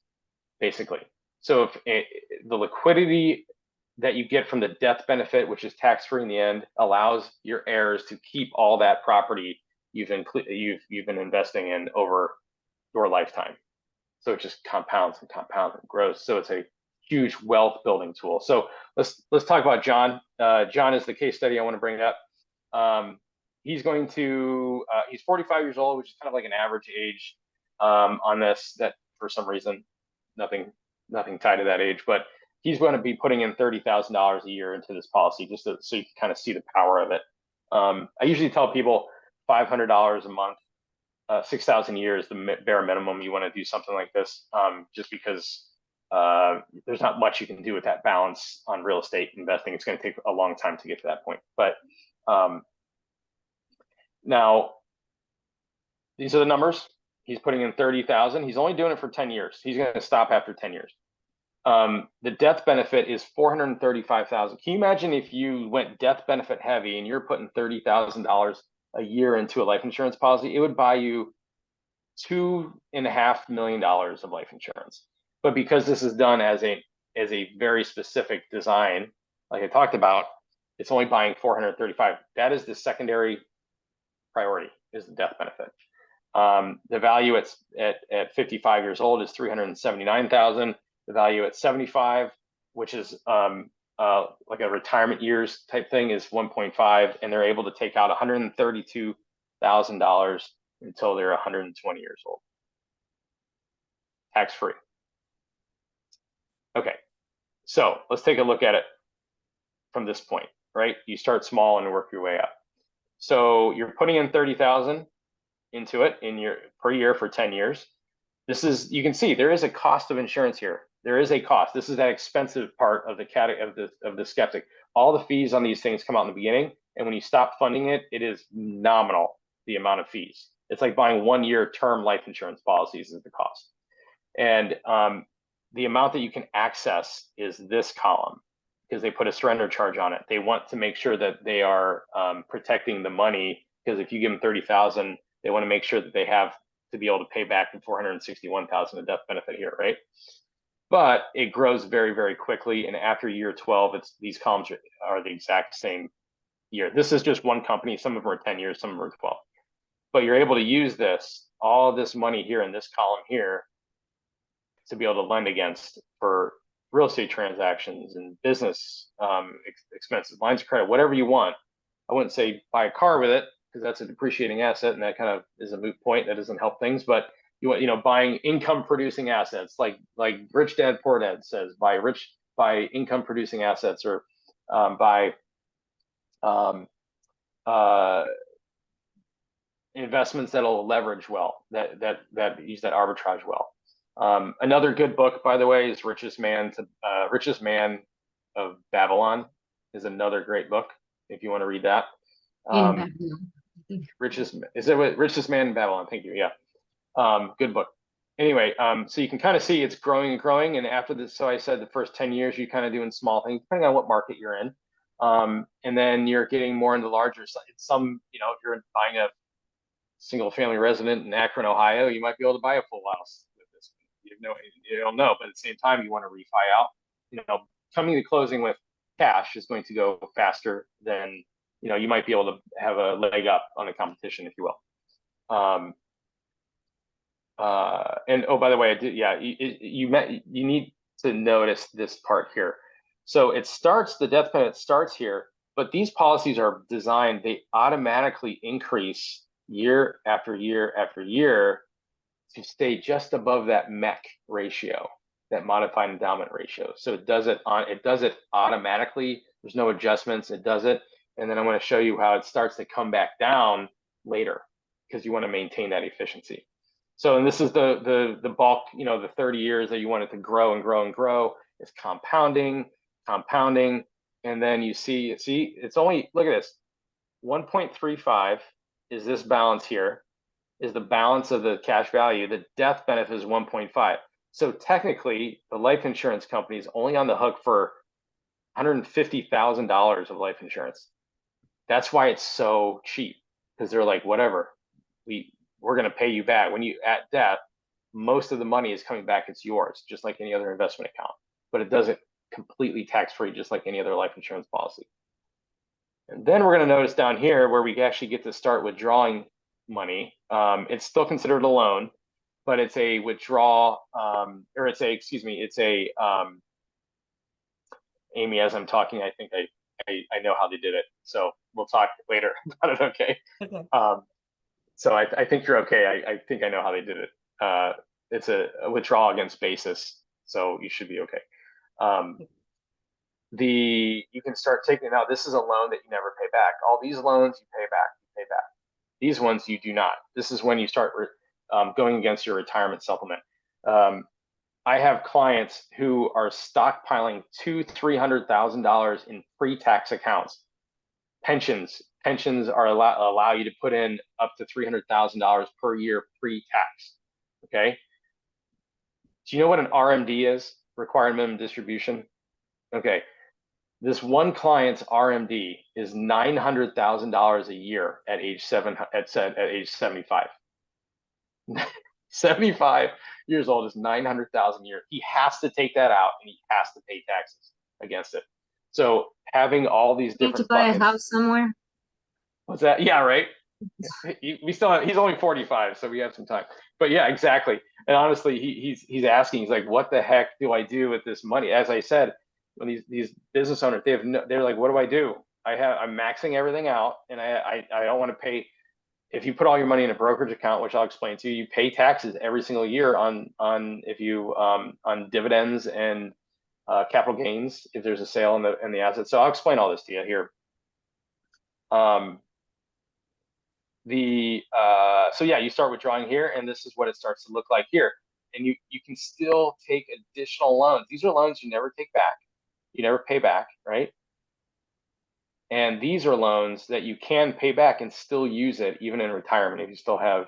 B: basically. So if the liquidity that you get from the death benefit, which is tax-free in the end, allows your heirs to keep all that property you've been investing in over your lifetime. So it just compounds and compounds and grows. So it's a huge wealth building tool. So let's talk about John. John is the case study I want to bring up. He's 45 years old, which is kind of like an average age on this. That for some reason, nothing tied to that age, but he's going to be putting in $30,000 a year into this policy just so you can kind of see the power of it. I usually tell people $500 a month, 6,000 a year is the bare minimum. You want to do something like this, just because there's not much you can do with that balance on real estate investing. It's going to take a long time to get to that point. But now these are the numbers. He's putting in 30,000. He's only doing it for 10 years. He's going to stop after 10 years. The death benefit is $435,000. Can you imagine if you went death benefit heavy and you're putting $30,000 a year into a life insurance policy? It would buy you $2.5 million of life insurance. But because this is done as a as a very specific design, like I talked about, it's only buying 435. That is the secondary priority, is the death benefit. The value at 55 years old is 379,000. The value at 75, which is like a retirement years type thing, is 1.5, and they're able to take out $132,000 until they're 120 years old, tax free. Okay, so let's take a look at it from this point, right? You start small and work your way up. So you're putting in 30,000 into it per year for 10 years. This is, you can see there is a cost of insurance here. There is a cost. This is that expensive part of the skeptic. All the fees on these things come out in the beginning, and when you stop funding it, it is nominal, the amount of fees. It's like buying 1-year term life insurance policies is the cost. And the amount that you can access is this column, because they put a surrender charge on it. They want to make sure that they are protecting the money, because if you give them 30,000, they want to make sure that they have to be able to pay back the 461,000 of death benefit here, right? But it grows very, very quickly, and after year 12, these columns are the exact same year. This is just one company. Some of them are 10 years, some of them are 12. But you're able to use all this money here in this column here to be able to lend against for real estate transactions and business expenses, lines of credit, whatever you want. I wouldn't say buy a car with it, because that's a depreciating asset, and that kind of is a moot point. That doesn't help things. But buying income producing assets, like Rich Dad Poor Dad says, buy income producing assets, or buy investments that'll leverage well, that use that arbitrage well. Another good book, by the way, is Richest Man of Babylon, is another great book if you want to read that. Richest Man in Babylon. Thank you. Yeah. Good book. Anyway, so you can kind of see it's growing and growing. And after this, so I said the first 10 years, you're kind of doing small things, depending on what market you're in. And then you're getting more into larger. Some, if you're buying a single family resident in Akron, Ohio, you might be able to buy a full house with this. You don't know, but at the same time, you want to refi out. Coming to closing with cash is going to go faster than, you might be able to have a leg up on the competition, if you will. And oh, by the way, you need to notice this part here. So the death benefit starts here, but these policies are designed, they automatically increase year after year after year to stay just above that MEC ratio, that modified endowment ratio. So it does it automatically. There's no adjustments. It does it. And then I'm going to show you how it starts to come back down later, because you want to maintain that efficiency. So, and this is the bulk, the 30 years that you want it to grow and grow and grow. It's compounding, and then you see, it's only, look at this, 1.35 is this balance here, is the balance of the cash value. The death benefit is 1.5. So technically, the life insurance company is only on the hook for $150,000 of life insurance. That's why it's so cheap, because they're like, whatever, we're going to pay you back. When you at death, most of the money is coming back. It's yours, just like any other investment account, but it does it completely tax-free, just like any other life insurance policy. And then we're going to notice down here where we actually get to start withdrawing money. It's still considered a loan, but it's a withdrawal, Amy, as I'm talking, I think I know how they did it. So we'll talk later about it, okay?
C: Okay.
B: So I think you're okay. I think I know how they did it. It's a withdrawal against basis, so you should be okay. You can start taking, now this is a loan that you never pay back. All these loans you pay back. These ones you do not. This is when you start going against your retirement supplement. I have clients who are stockpiling $200,000-$300,000 in pre-tax accounts. Pensions are allow you to put in up to $300,000 per year pre-tax. Okay. Do you know what an RMD is? Required minimum distribution. Okay. This one client's RMD is $900,000 a year at age 75. 75 years old is 900,000 a year. He has to take that out and he has to pay taxes against it. So having all these
A: Need to
B: different
A: buy a
B: buckets.
A: house somewhere.
B: What's that? Yeah, right. We still have, he's only 45, so we have some time. But yeah, exactly. And honestly, he's asking, he's like, what the heck do I do with this money? As I said, when these business owners, they're like, what do I do? I'm maxing everything out, and I don't want to pay. If you put all your money in a brokerage account, which I'll explain to you, you pay taxes every single year on if you on dividends and capital gains if there's a sale in the asset. So I'll explain all this to you here. So yeah, you start withdrawing here, and this is what it starts to look like here. And you can still take additional loans. These are loans you never take back, you never pay back, right? And these are loans that you can pay back and still use it even in retirement if you still have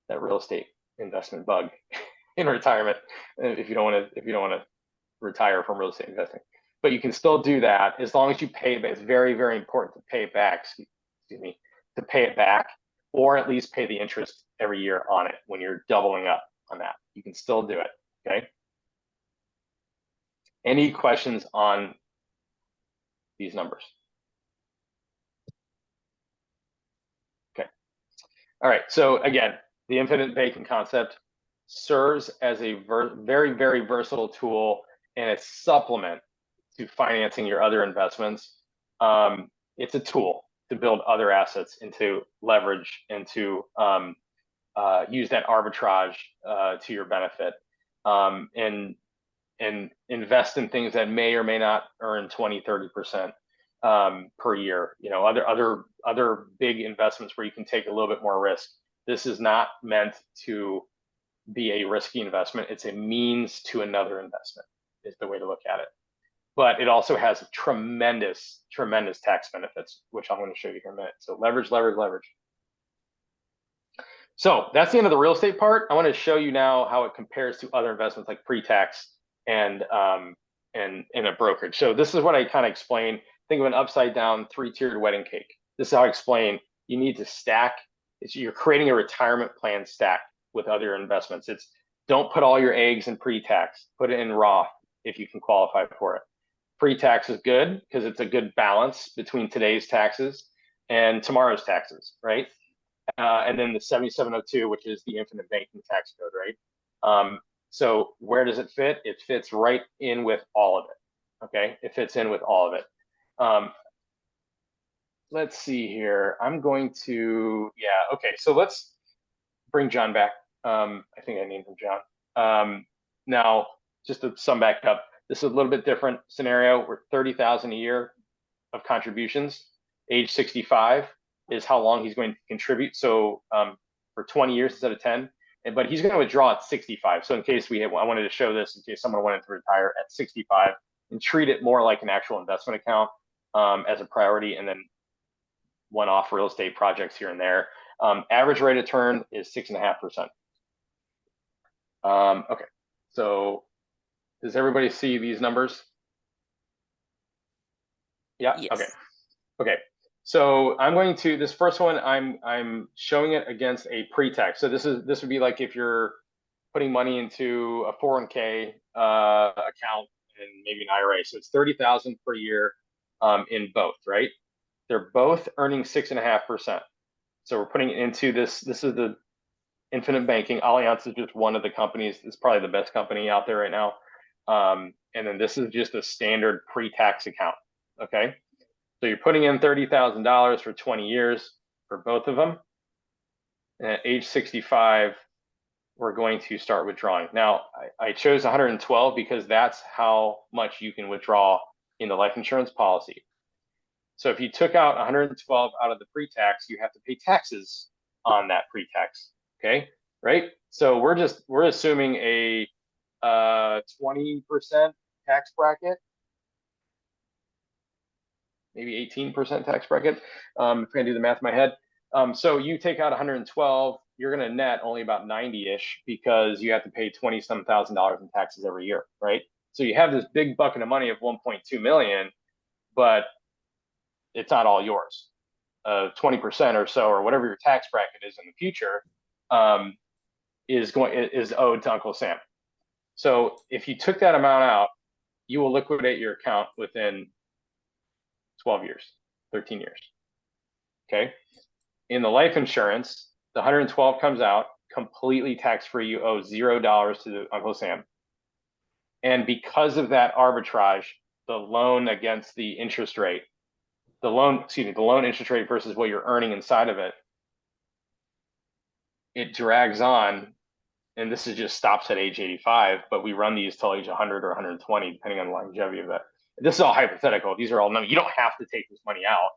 B: that real estate investment bug in retirement. If you don't want to retire from real estate investing, but you can still do that as long as you pay it back. It's very, very important to pay it back. Excuse me, to pay it back, or at least pay the interest every year on it when you're doubling up on that. You can still do it. Okay. Any questions on these numbers? Okay. All right. So again, the infinite banking concept serves as a very, very versatile tool and a supplement to financing your other investments. It's a tool to build other assets into leverage and to use that arbitrage to your benefit, and invest in things that may or may not earn 20-30% per year. You know, other big investments where you can take a little bit more risk. This is not meant to be a risky investment. It's a means to another investment is the way to look at it. But it also has tremendous tax benefits, which I'm going to show you here in a minute. So leverage. So that's the end of the real estate part. I want to show you now how it compares to other investments like pre-tax and in a brokerage. So this is what I kind of explain. Think of an upside down 3-tiered wedding cake. This is how I explain. You need to stack. You're creating a retirement plan stack with other investments. It's don't put all your eggs in pre-tax. Put it in Roth if you can qualify for it. Pre-tax is good because it's a good balance between today's taxes and tomorrow's taxes, right? And then the 7702, which is the infinite banking tax code, right? So where does it fit? It fits right in with all of it. Okay, it fits in with all of it. Let's see here. I'm going to, yeah, okay. So let's bring John back. I think I named him John. Now, just to sum back up, this is a little bit different scenario. We're 30,000 a year of contributions. Age 65 is how long he's going to contribute. So for 20 years instead of 10, but he's going to withdraw at 65. So in case I wanted to show this in case someone wanted to retire at 65 and treat it more like an actual investment account as a priority, and then one-off real estate projects here and there. Average rate of return is 6.5%. Okay, so does everybody see these numbers? Yeah.
D: Yes.
B: Okay. So I'm going to this first one. I'm showing it against a pre-tax. So this would be like if you're putting money into a 401k account and maybe an IRA. So it's 30,000 per year in both, right? They're both earning 6.5%. So we're putting it into this. This is the infinite banking. Allianz is just one of the companies. It's probably the best company out there right now. And then this is just a standard pre-tax account. Okay. So you're putting in $30,000 for 20 years for both of them. And at age 65, we're going to start withdrawing. Now, I chose 112 because that's how much you can withdraw in the life insurance policy. So if you took out 112 out of the pre-tax, you have to pay taxes on that pre-tax. Okay, right? So we're assuming a 20% tax bracket, maybe 18% tax bracket. If I can do the math in my head. So you take out 112, you're going to net only about 90-ish because you have to pay 20-some thousand dollars in taxes every year, right? So you have this big bucket of money of 1.2 million, but it's not all yours. 20% or so, or whatever your tax bracket is in the future, is owed to Uncle Sam. So if you took that amount out, you will liquidate your account within 12 years, 13 years. Okay. In the life insurance, the 112 comes out completely tax-free. You owe $0 to Uncle Sam. And because of that arbitrage, the loan against the interest rate, the loan interest rate versus what you're earning inside of it, it drags on. And this is just stops at age 85, but we run these till age 100 or 120, depending on the longevity of that. This is all hypothetical. These are all numbers. You don't have to take this money out.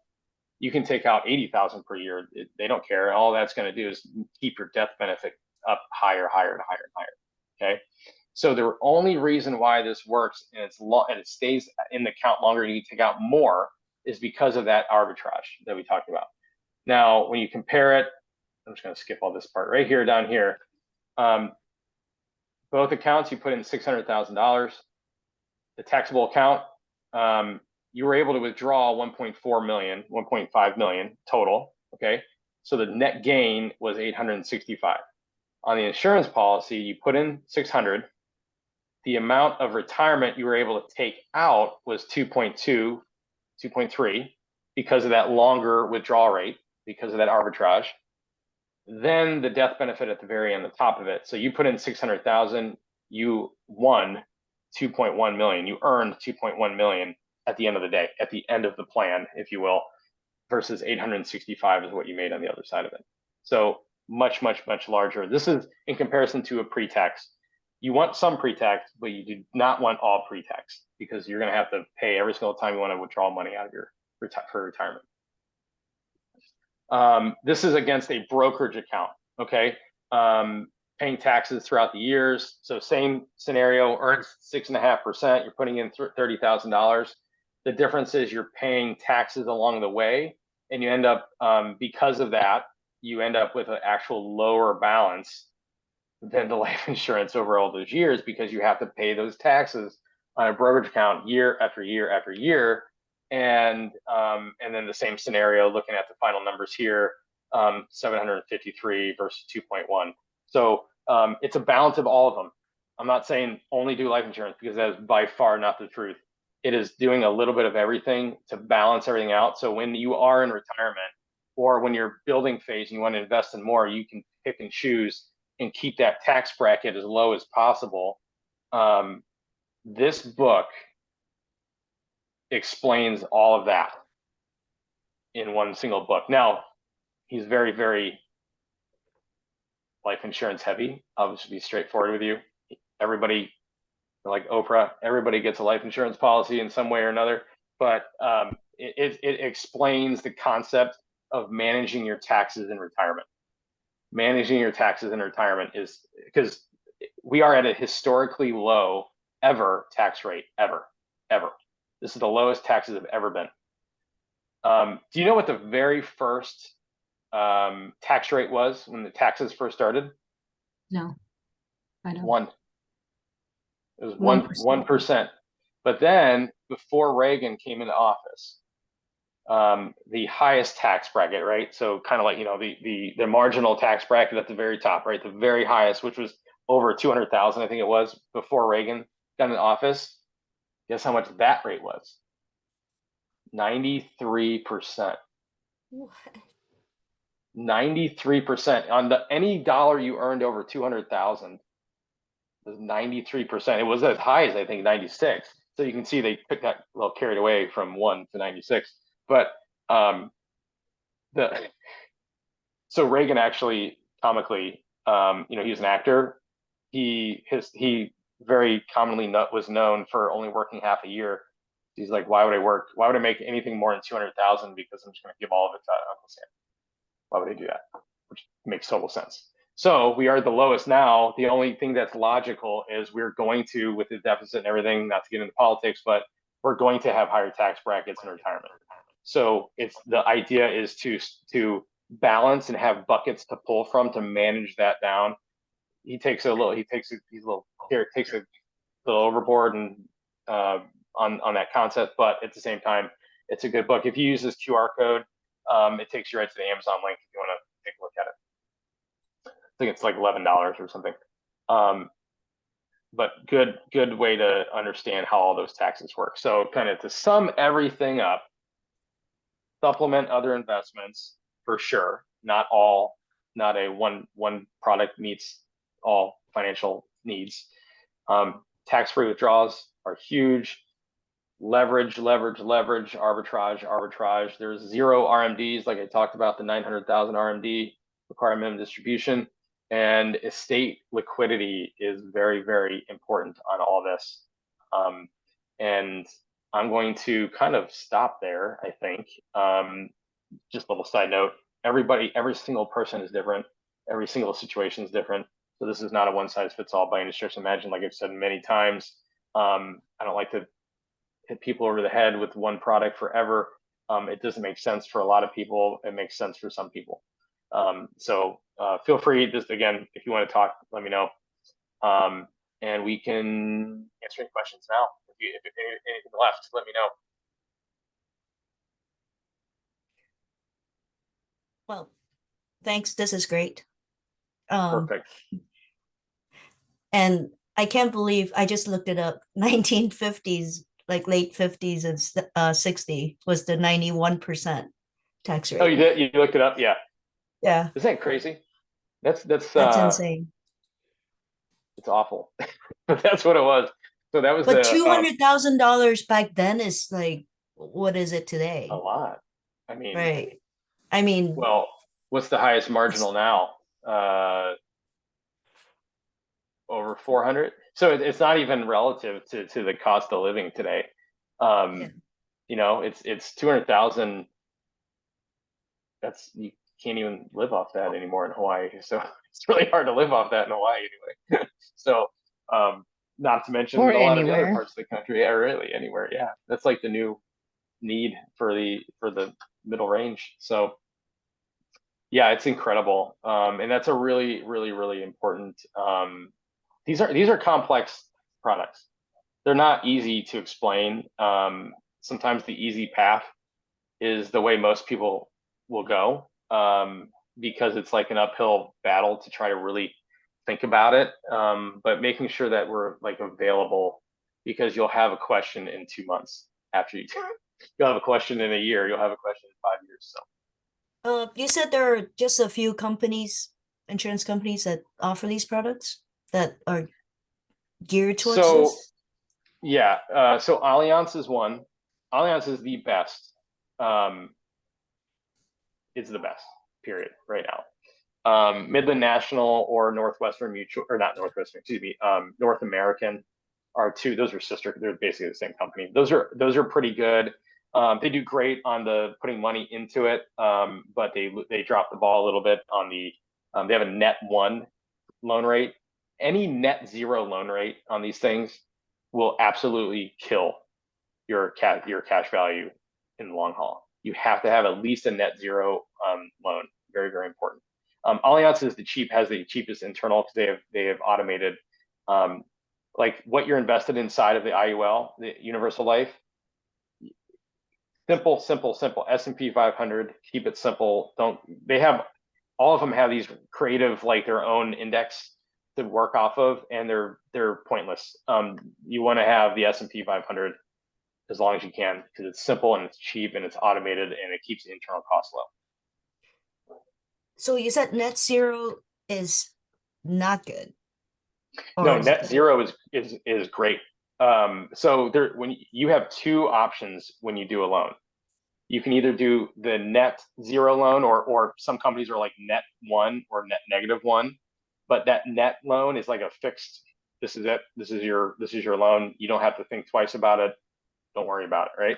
B: You can take out 80,000 per year. They don't care. All that's going to do is keep your death benefit up higher, higher, and higher, and higher. Okay. So the only reason why this works and it stays in the account longer and you take out more is because of that arbitrage that we talked about. Now, when you compare it, I'm just going to skip all this part right here down here. Both accounts, you put in $600,000. The taxable account, you were able to withdraw 1.4 million, 1.5 million total. Okay. So the net gain was 865. On the insurance policy, you put in 600. The amount of retirement you were able to take out was 2.2, 2.3 because of that longer withdrawal rate, because of that arbitrage. Then the death benefit at the very end, the top of it. So you put in 600,000, you won 2.1 million. You earned 2.1 million at the end of the day, at the end of the plan, if you will, versus 865 is what you made on the other side of it. So much, much, much larger. This is in comparison to a pre-tax. You want some pre-tax, but you do not want all pre-tax because you're going to have to pay every single time you want to withdraw money out of your for retirement. This is against a brokerage account, okay? Paying taxes throughout the years. So same scenario, earns 6.5%, you're putting in $30,000. The difference is you're paying taxes along the way, and you end up, because of that, you end up with an actual lower balance than the life insurance over all those years because you have to pay those taxes on a brokerage account year after year after year. And then the same scenario, looking at the final numbers here, 753 versus 2.1. So it's a balance of all of them. I'm not saying only do life insurance because that is by far not the truth. It is doing a little bit of everything to balance everything out. So when you are in retirement or when you're building phase and you want to invest in more, you can pick and choose and keep that tax bracket as low as possible. This book explains all of that in one single book. Now, he's very, very life insurance heavy. I'll just be straightforward with you. Everybody, like Oprah, everybody gets a life insurance policy in some way or another, but it explains the concept of managing your taxes in retirement. Managing your taxes in retirement is because we are at a historically low ever tax rate, ever. This is the lowest taxes have ever been. Do you know what the very first tax rate was when the taxes first started?
A: No, I don't.
B: One. It was 1%. But then before Reagan came into office, the highest tax bracket, right? So kind of like, the marginal tax bracket at the very top, right? The very highest, which was over 200,000, I think it was before Reagan got in office. Guess how much that rate was? 93%.
C: What?
B: 93% on any dollar you earned over 200,000 was 93%. It was as high as I think 96. So you can see they took that a little carried away from 1 to 96. But so Reagan actually comically, he was an actor. He very commonly was known for only working half a year. He's like, why would I work? Why would I make anything more than 200,000? Because I'm just going to give all of it to Uncle Sam. Why would I do that? Which makes total sense. So we are the lowest now. The only thing that's logical is we're going to, with the deficit and everything, not to get into politics, but we're going to have higher tax brackets in retirement. So the idea is to balance and have buckets to pull from to manage that down. He takes a little overboard and on that concept, but at the same time, it's a good book. If you use this QR code, it takes you right to the Amazon link if you want to take a look at it. think it's like $11 or something. But good way to understand how all those taxes work. So kind of to sum everything up, supplement other investments for sure. Not a one product meets all financial needs. Tax-free withdrawals are huge. Leverage, arbitrage. There's 0 RMDs, like I talked about, the 900,000 RMD required minimum distribution, and estate liquidity is very, very important on all this. And I'm going to kind of stop there, I think. Just a little side note, every single person is different. Every single situation is different. So this is not a one size fits all by any stretch of imagination. Like I've said many times, I don't like to hit people over the head with one product forever. It doesn't make sense for a lot of people. It makes sense for some people. So feel free, just again, if you want to talk, let me know. And we can answer any questions now. If anything left, let me know.
C: Well, thanks. This is great.
B: Perfect.
C: And I can't believe I just looked it up. 1950s, like late 50s and 60 was the 91% tax rate.
B: Oh, you did? You looked it up? Yeah.
C: Yeah.
B: Isn't that crazy? That's
C: insane.
B: It's awful. But that's what it was. So that was
C: But
B: the
C: $200,000 back then is like, what is it today?
B: a lot. I mean,
C: Right. I mean,
B: well, what's the highest marginal now? Over 400. So it's not even relative to the cost of living today.
C: yeah.
B: You know, it's 200,000. You can't even live off that anymore in Hawaii. So it's really hard to live off that in Hawaii anyway. So not to mention
A: Or
B: a lot of the other
A: anywhere.
B: parts of the country. Yeah, really anywhere. Yeah, that's like the new need for the middle range. So yeah, it's incredible. And that's a really, really, really important. These are complex products. They're not easy to explain. Sometimes the easy path is the way most people will go, because it's like an uphill battle to try to really think about it. But making sure that we're like available, because you'll have a question in 2 months after you'll have a question in a year, you'll have a question in 5 years. So
C: You said there are just a few companies, insurance companies that offer these products that are geared towards this.
B: Yeah, so Allianz is one. Allianz is the best. It's the best, period, right now. Midland National or Northwestern Mutual, or not Northwestern, excuse me, North American are two. Those are sister. They're basically the same company. Those are pretty good. They do great on the putting money into it, but they drop the ball a little bit on the. They have a net 1 loan rate. Any net 0 loan rate on these things will absolutely kill your cash value in the long haul. You have to have at least a net 0 loan. Very, very important. Allianz has the cheapest internal, because they have automated like what you're invested inside of the IUL, the Universal Life. Simple. S&P 500. Keep it simple. All of them have these creative, like their own index to work off of, and they're pointless. You want to have the S&P 500 as long as you can, because it's simple and it's cheap and it's automated and it keeps the internal costs low.
C: So you said net 0 is not good.
B: No, net 0 is great. So when you have 2 options when you do a loan, you can either do the net 0 loan, or some companies are like net 1 or net -1, but that net loan is like a fixed. This is it. This is your loan. You don't have to think twice about it. Don't worry about it, right?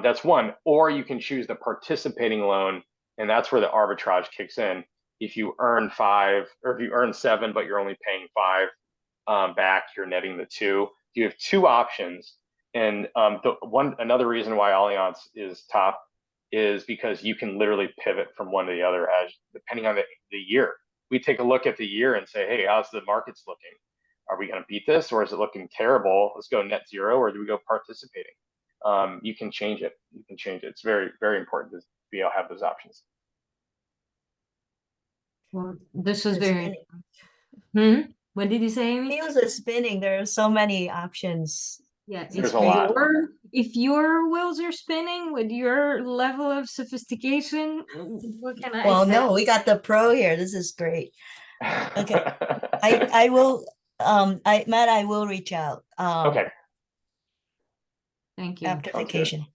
B: That's one. Or you can choose the participating loan, and that's where the arbitrage kicks in. If you earn 5, or if you earn 7, but you're only paying 5 back, you're netting the 2. You have 2 options, and another reason why Allianz is top is because you can literally pivot from one to the other as depending on the year. We take a look at the year and say, hey, how's the markets looking? Are we going to beat this, or is it looking terrible? Let's go net 0, or do we go participating? You can change it. It's very, very important to be able to have those options.
A: Well, this was
C: It's
A: very.
C: spinning.
A: What did you say, Amy?
C: Wheels are spinning. There are so many options.
A: Yeah,
C: It's
B: There's
A: if
B: a
C: great.
B: lot.
A: your wheels are spinning with your level of sophistication, what can I
C: Well,
A: say?
C: no, we got the pro here. This is great. Okay. I will Matt, I will reach out
B: Okay,
A: Thank you.
C: after
B: sounds good.
C: vacation.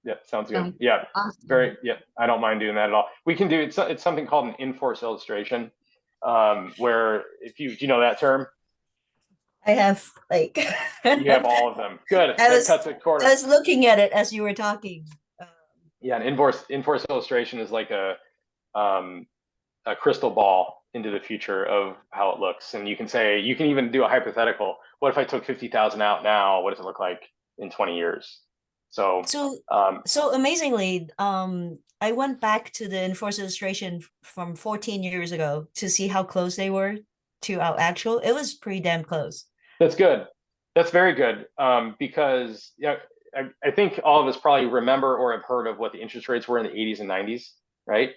B: Yeah, sounds good.
A: Oh,
B: Yeah,
A: awesome.
B: yeah, I don't mind doing that at all. We can do it's something called an in-force illustration, where if you do you know that term?
C: I have like
B: You have all of them. Good.
C: I
B: That
C: was
B: cuts it corner.
C: I was looking at it as you were talking.
B: Yeah, an in-force illustration is like a crystal ball into the future of how it looks. And you can say, you can even do a hypothetical. What if I took 50,000 out now? What does it look like in 20 years? So,
C: So
B: um,
C: so amazingly, I went back to the enforced illustration from 14 years ago to see how close they were to our actual. It was pretty damn close.
B: that's good. That's very good. Because yeah, I think all of us probably remember or have heard of what the interest rates were in the 80s and 90s, right?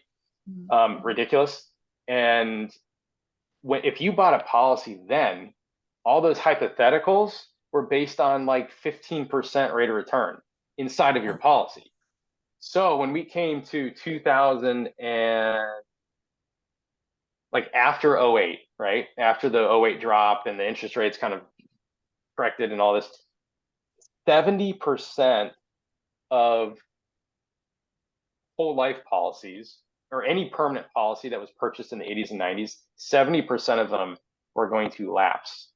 B: Ridiculous. And if you bought a policy then, all those hypotheticals were based on like 15% rate of return inside of your
C: Oh,
B: policy. So when we came to 2000 and like after '08, right? After the '08 drop and the interest rates kind of corrected and all this, 70% of whole life policies or any permanent policy that was purchased in the 80s and 90s, 70% of them were going to lapse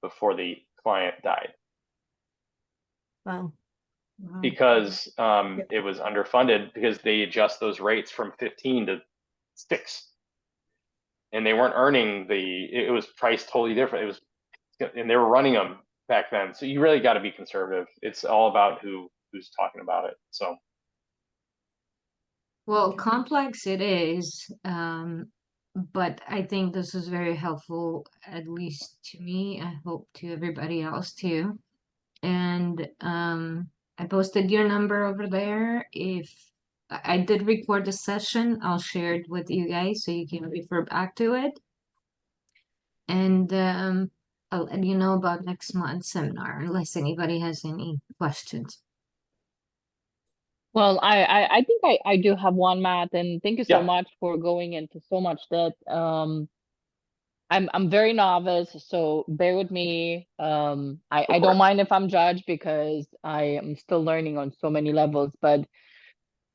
B: before the client died
C: wow.
A: Wow.
B: because
C: Yep.
B: it was underfunded because they adjust those rates from 15 to 6 and they weren't earning it was priced totally different. It was, and they were running them back then. So you really got to be conservative. It's all about who's talking about it. So
A: Well,
C: Okay.
A: complex it is, but I think this is very helpful, at least to me. I hope to everybody else too. And I posted your number over there. If I did record the session, I'll share it with you guys so you can refer back to it. And I'll let you know about next month's seminar unless anybody has any questions.
D: Well, I think I do have one, Matt, and thank you so
B: yeah,
D: much for going into so much that I'm very novice, so bear with me.
B: go
D: I
B: for
D: don't
B: it.
D: mind if I'm judged because I am still learning on so many levels, but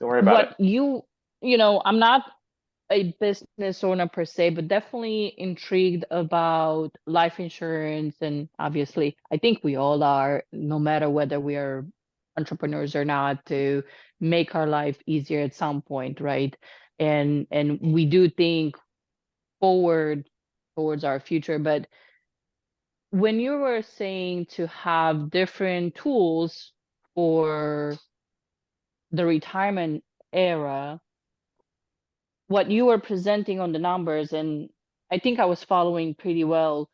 B: Don't worry about it.
D: what you know, I'm not a business owner per se, but definitely intrigued about life insurance. And obviously, I think we all are, no matter whether we are entrepreneurs or not, to make our life easier at some point, right? And we do think forward towards our future. But when you were saying to have different tools for the retirement era, what you were presenting on the numbers, and I think I was following pretty well,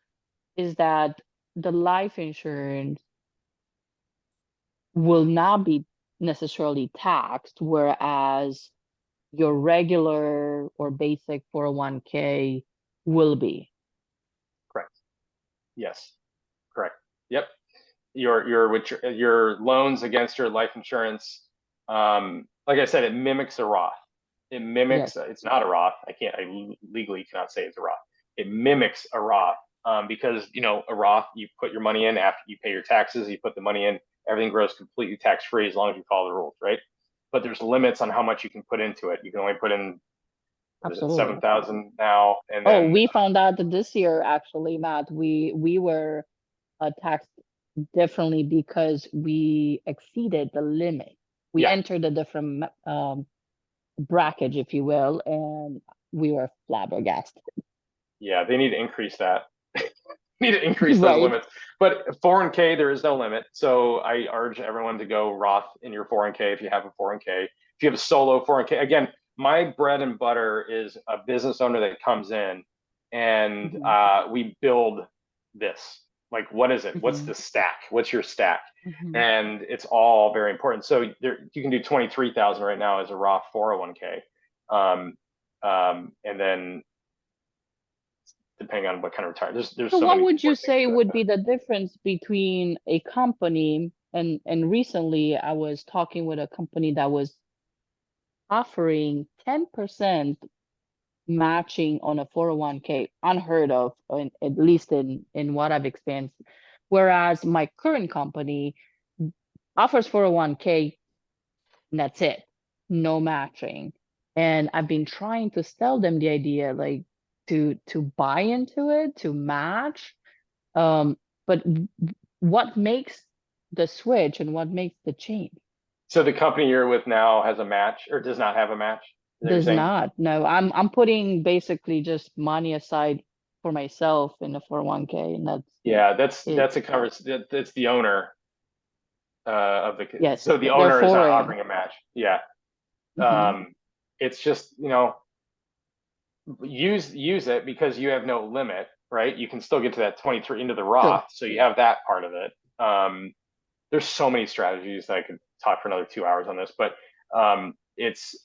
D: is that the life insurance will not be necessarily taxed, whereas your regular or basic 401k will be.
B: Correct. Yes. Correct. Yep. Your loans against your life insurance. Like I said, it mimics a Roth. It
D: Yes,
B: mimics. It's not a Roth. I legally cannot say it's a Roth. It mimics a Roth because a Roth, you put your money in after you pay your taxes. You put the money in. Everything grows completely tax free as long as you follow the rules, right? But there's limits on how much you can put into it. You can only put in, what is it,
D: absolutely.
B: 7,000 now, and
D: Oh,
B: then
D: we found out that this year, actually, Matt, we were taxed differently because we exceeded the limit. We
B: yeah,
D: entered a different bracket, if you will, and we were flabbergasted.
B: yeah, they need to increase that. Need to increase those
D: Right.
B: limits. But 401k, there is no limit. So I urge everyone to go Roth in your 401k if you have a 401k. If you have a solo 401k, again, my bread and butter is a business owner that comes in and
D: Mhm.
B: we build this. Like, what is it? What's
D: Mhm.
B: the stack? What's your stack?
D: Mhm.
B: And it's all very important. So you can do 23,000 right now as a Roth 401k. And then depending on what kind of retirement, there's
D: So
B: so
D: what
B: many
D: would you
B: more things
D: say
B: to it,
D: would
B: but-
D: be the difference between a company and recently I was talking with a company that was offering 10% matching on a 401k, unheard of, at least in what I've experienced. Whereas my current company offers 401k, and that's it, no matching. And I've been trying to sell them the idea, like to buy into it, to match. But what makes the switch and what makes the change?
B: So the company you're with now has a match or does not have a match? Is that what you're
D: Does
B: saying?
D: not. No, I'm putting basically just money aside for myself in the 401k, and that's
B: Yeah,
D: it.
B: that's a conversation. That's the owner of the.
D: Yes,
B: So the
D: they're
B: owner is not
D: for it.
B: offering a match. Yeah.
D: Mhm.
B: It's just, use it because you have no limit, right? You can still get to that 23 into the Roth, so you have that part of it. There's so many strategies that I could talk for another 2 hours on this, but it's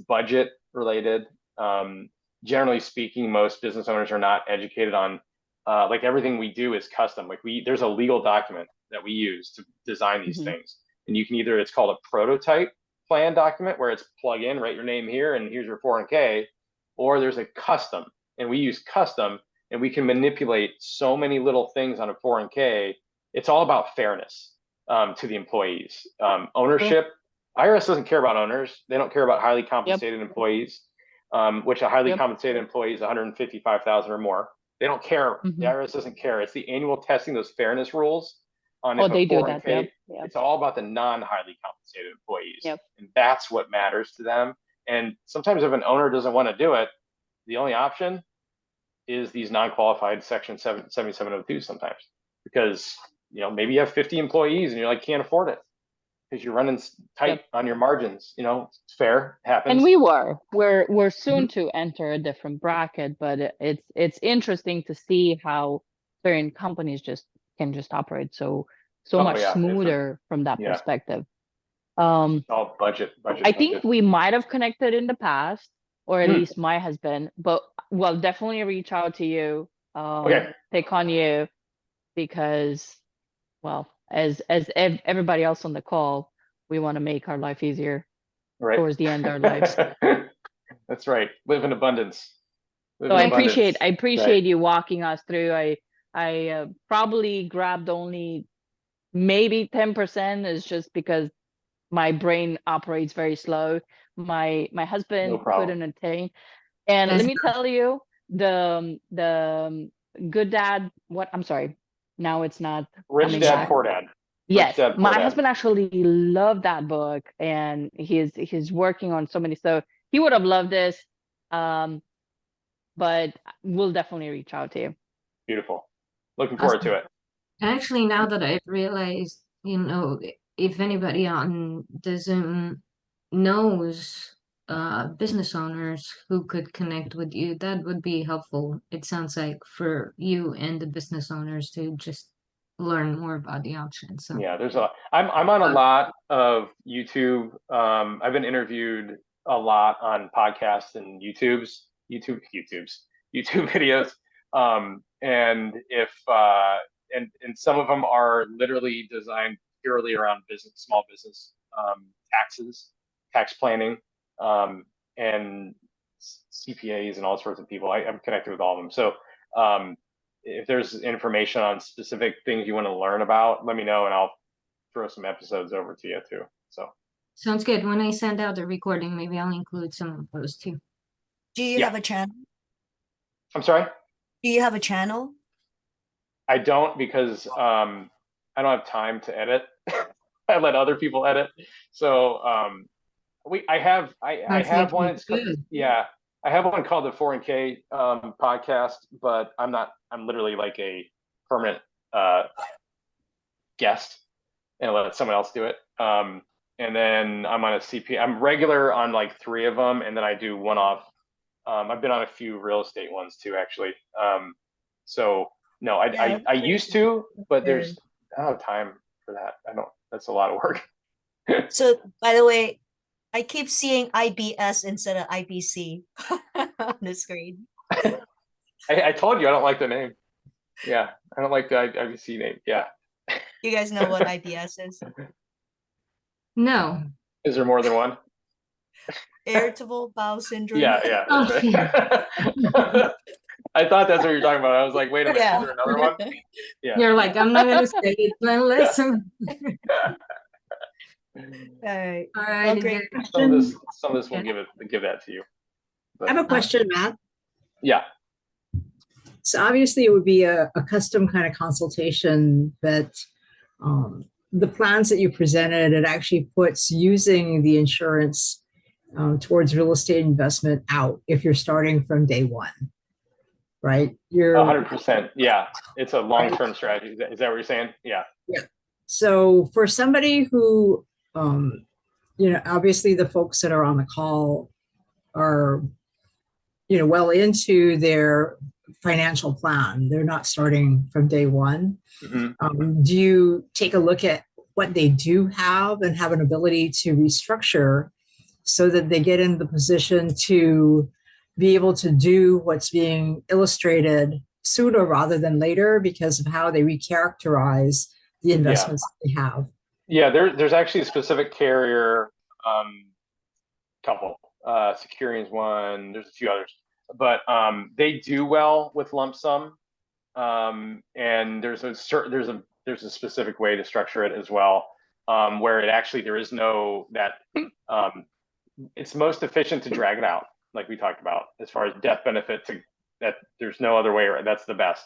B: budget related. Generally speaking, most business owners are not educated on like everything we do is custom. Like there's a legal document that we use to design these
D: Mhm.
B: things, and you can it's called a prototype plan document where it's plug in, write your name here, and here's your 401k, or there's a custom, and we use custom, and we can manipulate so many little things on a 401k. It's all about fairness to the employees. Ownership, IRS doesn't care about owners. They don't care about highly compensated employees, which a highly compensated employee is 155,000 or more. They don't care. The IRS doesn't care. It's the annual testing, those fairness rules on if a
D: They do
B: 401k,
D: that.
B: it's all about the non-highly compensated employees.
D: Yep.
B: And that's what matters to them. And sometimes if an owner doesn't want to do it, the only option is these non-qualified Section 7702 sometimes, because maybe you have 50 employees and you're like, can't afford it because you're running tight on your margins. It's fair, it happens.
D: And we're soon to enter a different bracket, but it's interesting to see how certain companies can operate so much smoother from that perspective.
B: All budget.
D: I think we might have connected in the past, or at least my husband, but we'll definitely reach out to you, pick on you, because, well, as everybody else on the call, we want to make our life easier towards the end of our lives.
B: That's right. Live in abundance.
D: So I appreciate you walking us through. I probably grabbed only maybe 10%, is just because my brain operates very slow. My husband couldn't attain. And let me tell you, the Good Dad, I'm sorry, now it's not
B: Rich Dad, Poor Dad.
D: Yes, my husband actually loved that book, and he's working on so many. So he would have loved this, but we'll definitely reach out to you.
B: Beautiful. Looking forward to it.
A: Actually, now that I've realized, if anybody on the Zoom knows business owners who could connect with you, that would be helpful. It sounds like for you and the business owners to just learn more about the options. So
B: yeah, I'm on a lot of YouTube. I've been interviewed a lot on podcasts and YouTube videos. And if and some of them are literally designed purely around small business taxes, tax planning, and CPAs and all sorts of people. I'm connected with all of them. So if there's information on specific things you want to learn about, let me know and I'll throw some episodes over to you too. So
A: sounds good. When I send out the recording, maybe I'll include some of those too.
C: Do you have a channel?
B: I'm sorry?
C: Do you have a channel?
B: I don't, because I don't have time to edit. I let other people edit. So I have one. It's I have one called the 4K podcast, but I'm literally like a permanent guest, and I let someone else do it. And then I'm on a CP. I'm regular on like 3 of them, and then I do one-off. I've been on a few real estate ones too, actually. So no, I used to, but I don't have time for that. That's a lot of work.
C: So, by the way, I keep seeing IBS instead of IBC on the screen.
B: I told you I don't like the name. Yeah, I don't like the IBC name. Yeah.
C: You guys know what IBS is?
A: No.
B: Is there more than one?
C: Irritable bowel syndrome.
B: Yeah,
A: Oh,
B: that's right. I thought that's what you're talking about. I was like, wait a minute,
C: Yeah.
B: is there another one? Yeah.
A: You're like, I'm not gonna say it, but listen.
C: All right.
A: All
C: Well,
A: right,
C: great.
B: Some of this will give that to you.
E: I have a
B: But
E: question, Matt.
B: yeah,
E: So obviously it would be a custom kind of consultation that the plans that you presented, it actually puts using the insurance towards real estate investment out if you're starting from day one, right? You're
B: 100%. Yeah, it's a long-term strategy. Is that what you're saying? Yeah.
E: Yeah. So for somebody who, obviously the folks that are on the call are, well into their financial plan. They're not starting from day one. Do you take a look at what they do have and have an ability to restructure so that they get in the position to be able to do what's being illustrated sooner rather than later because of how they recharacterize the investments that they have?
B: Yeah, there's actually a specific carrier, couple, Securion's one, there's a few others, but they do well with lump sum, and there's a specific way to structure it as well, where there is no that it's most efficient to drag it out, like we talked about, as far as death benefit that there's no other way, that's the best.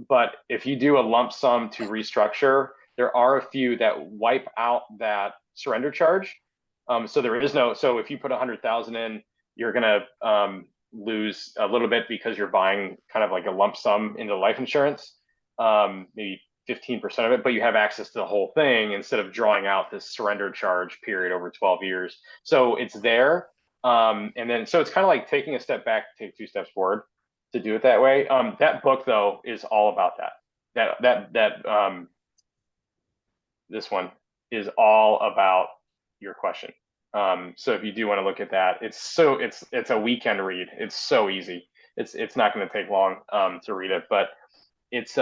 B: But if you do a lump sum to restructure, there are a few that wipe out that surrender charge. So there is no, so if you put 100,000 in, you're gonna lose a little bit because you're buying kind of like a lump sum into life insurance, maybe 15% of it, but you have access to the whole thing instead of drawing out this surrender charge period over 12 years. So it's there. And then, so it's kind of like taking a step back, take 2 steps forward to do it that way. That book though is all about that. This one is all about your question. So if you do want to look at that, it's a weekend read. It's so easy. It's not going to take long to read it, but it's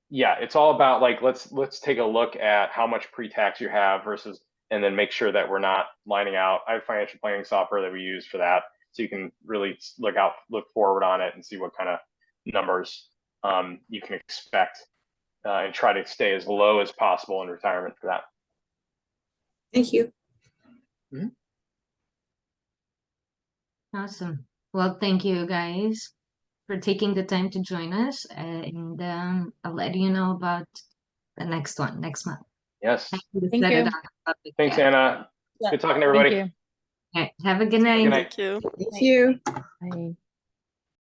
B: it's all about like let's take a look at how much pre-tax you have versus, and then make sure that we're not lining out. I have financial planning software that we use for that, so you can really look forward on it and see what kind of numbers you can expect, and try to stay as low as possible in retirement for that.
E: Thank you.
A: Awesome. Well, thank you guys for taking the time to join us, and I'll let you know about the next one next month.
B: Yes.
D: Thank you.
B: Thanks, Anna. Good talking to everybody.
D: Thank you.
A: Okay, have a good night.
B: Good night.
F: Thank you.
E: Thank you.
D: Bye.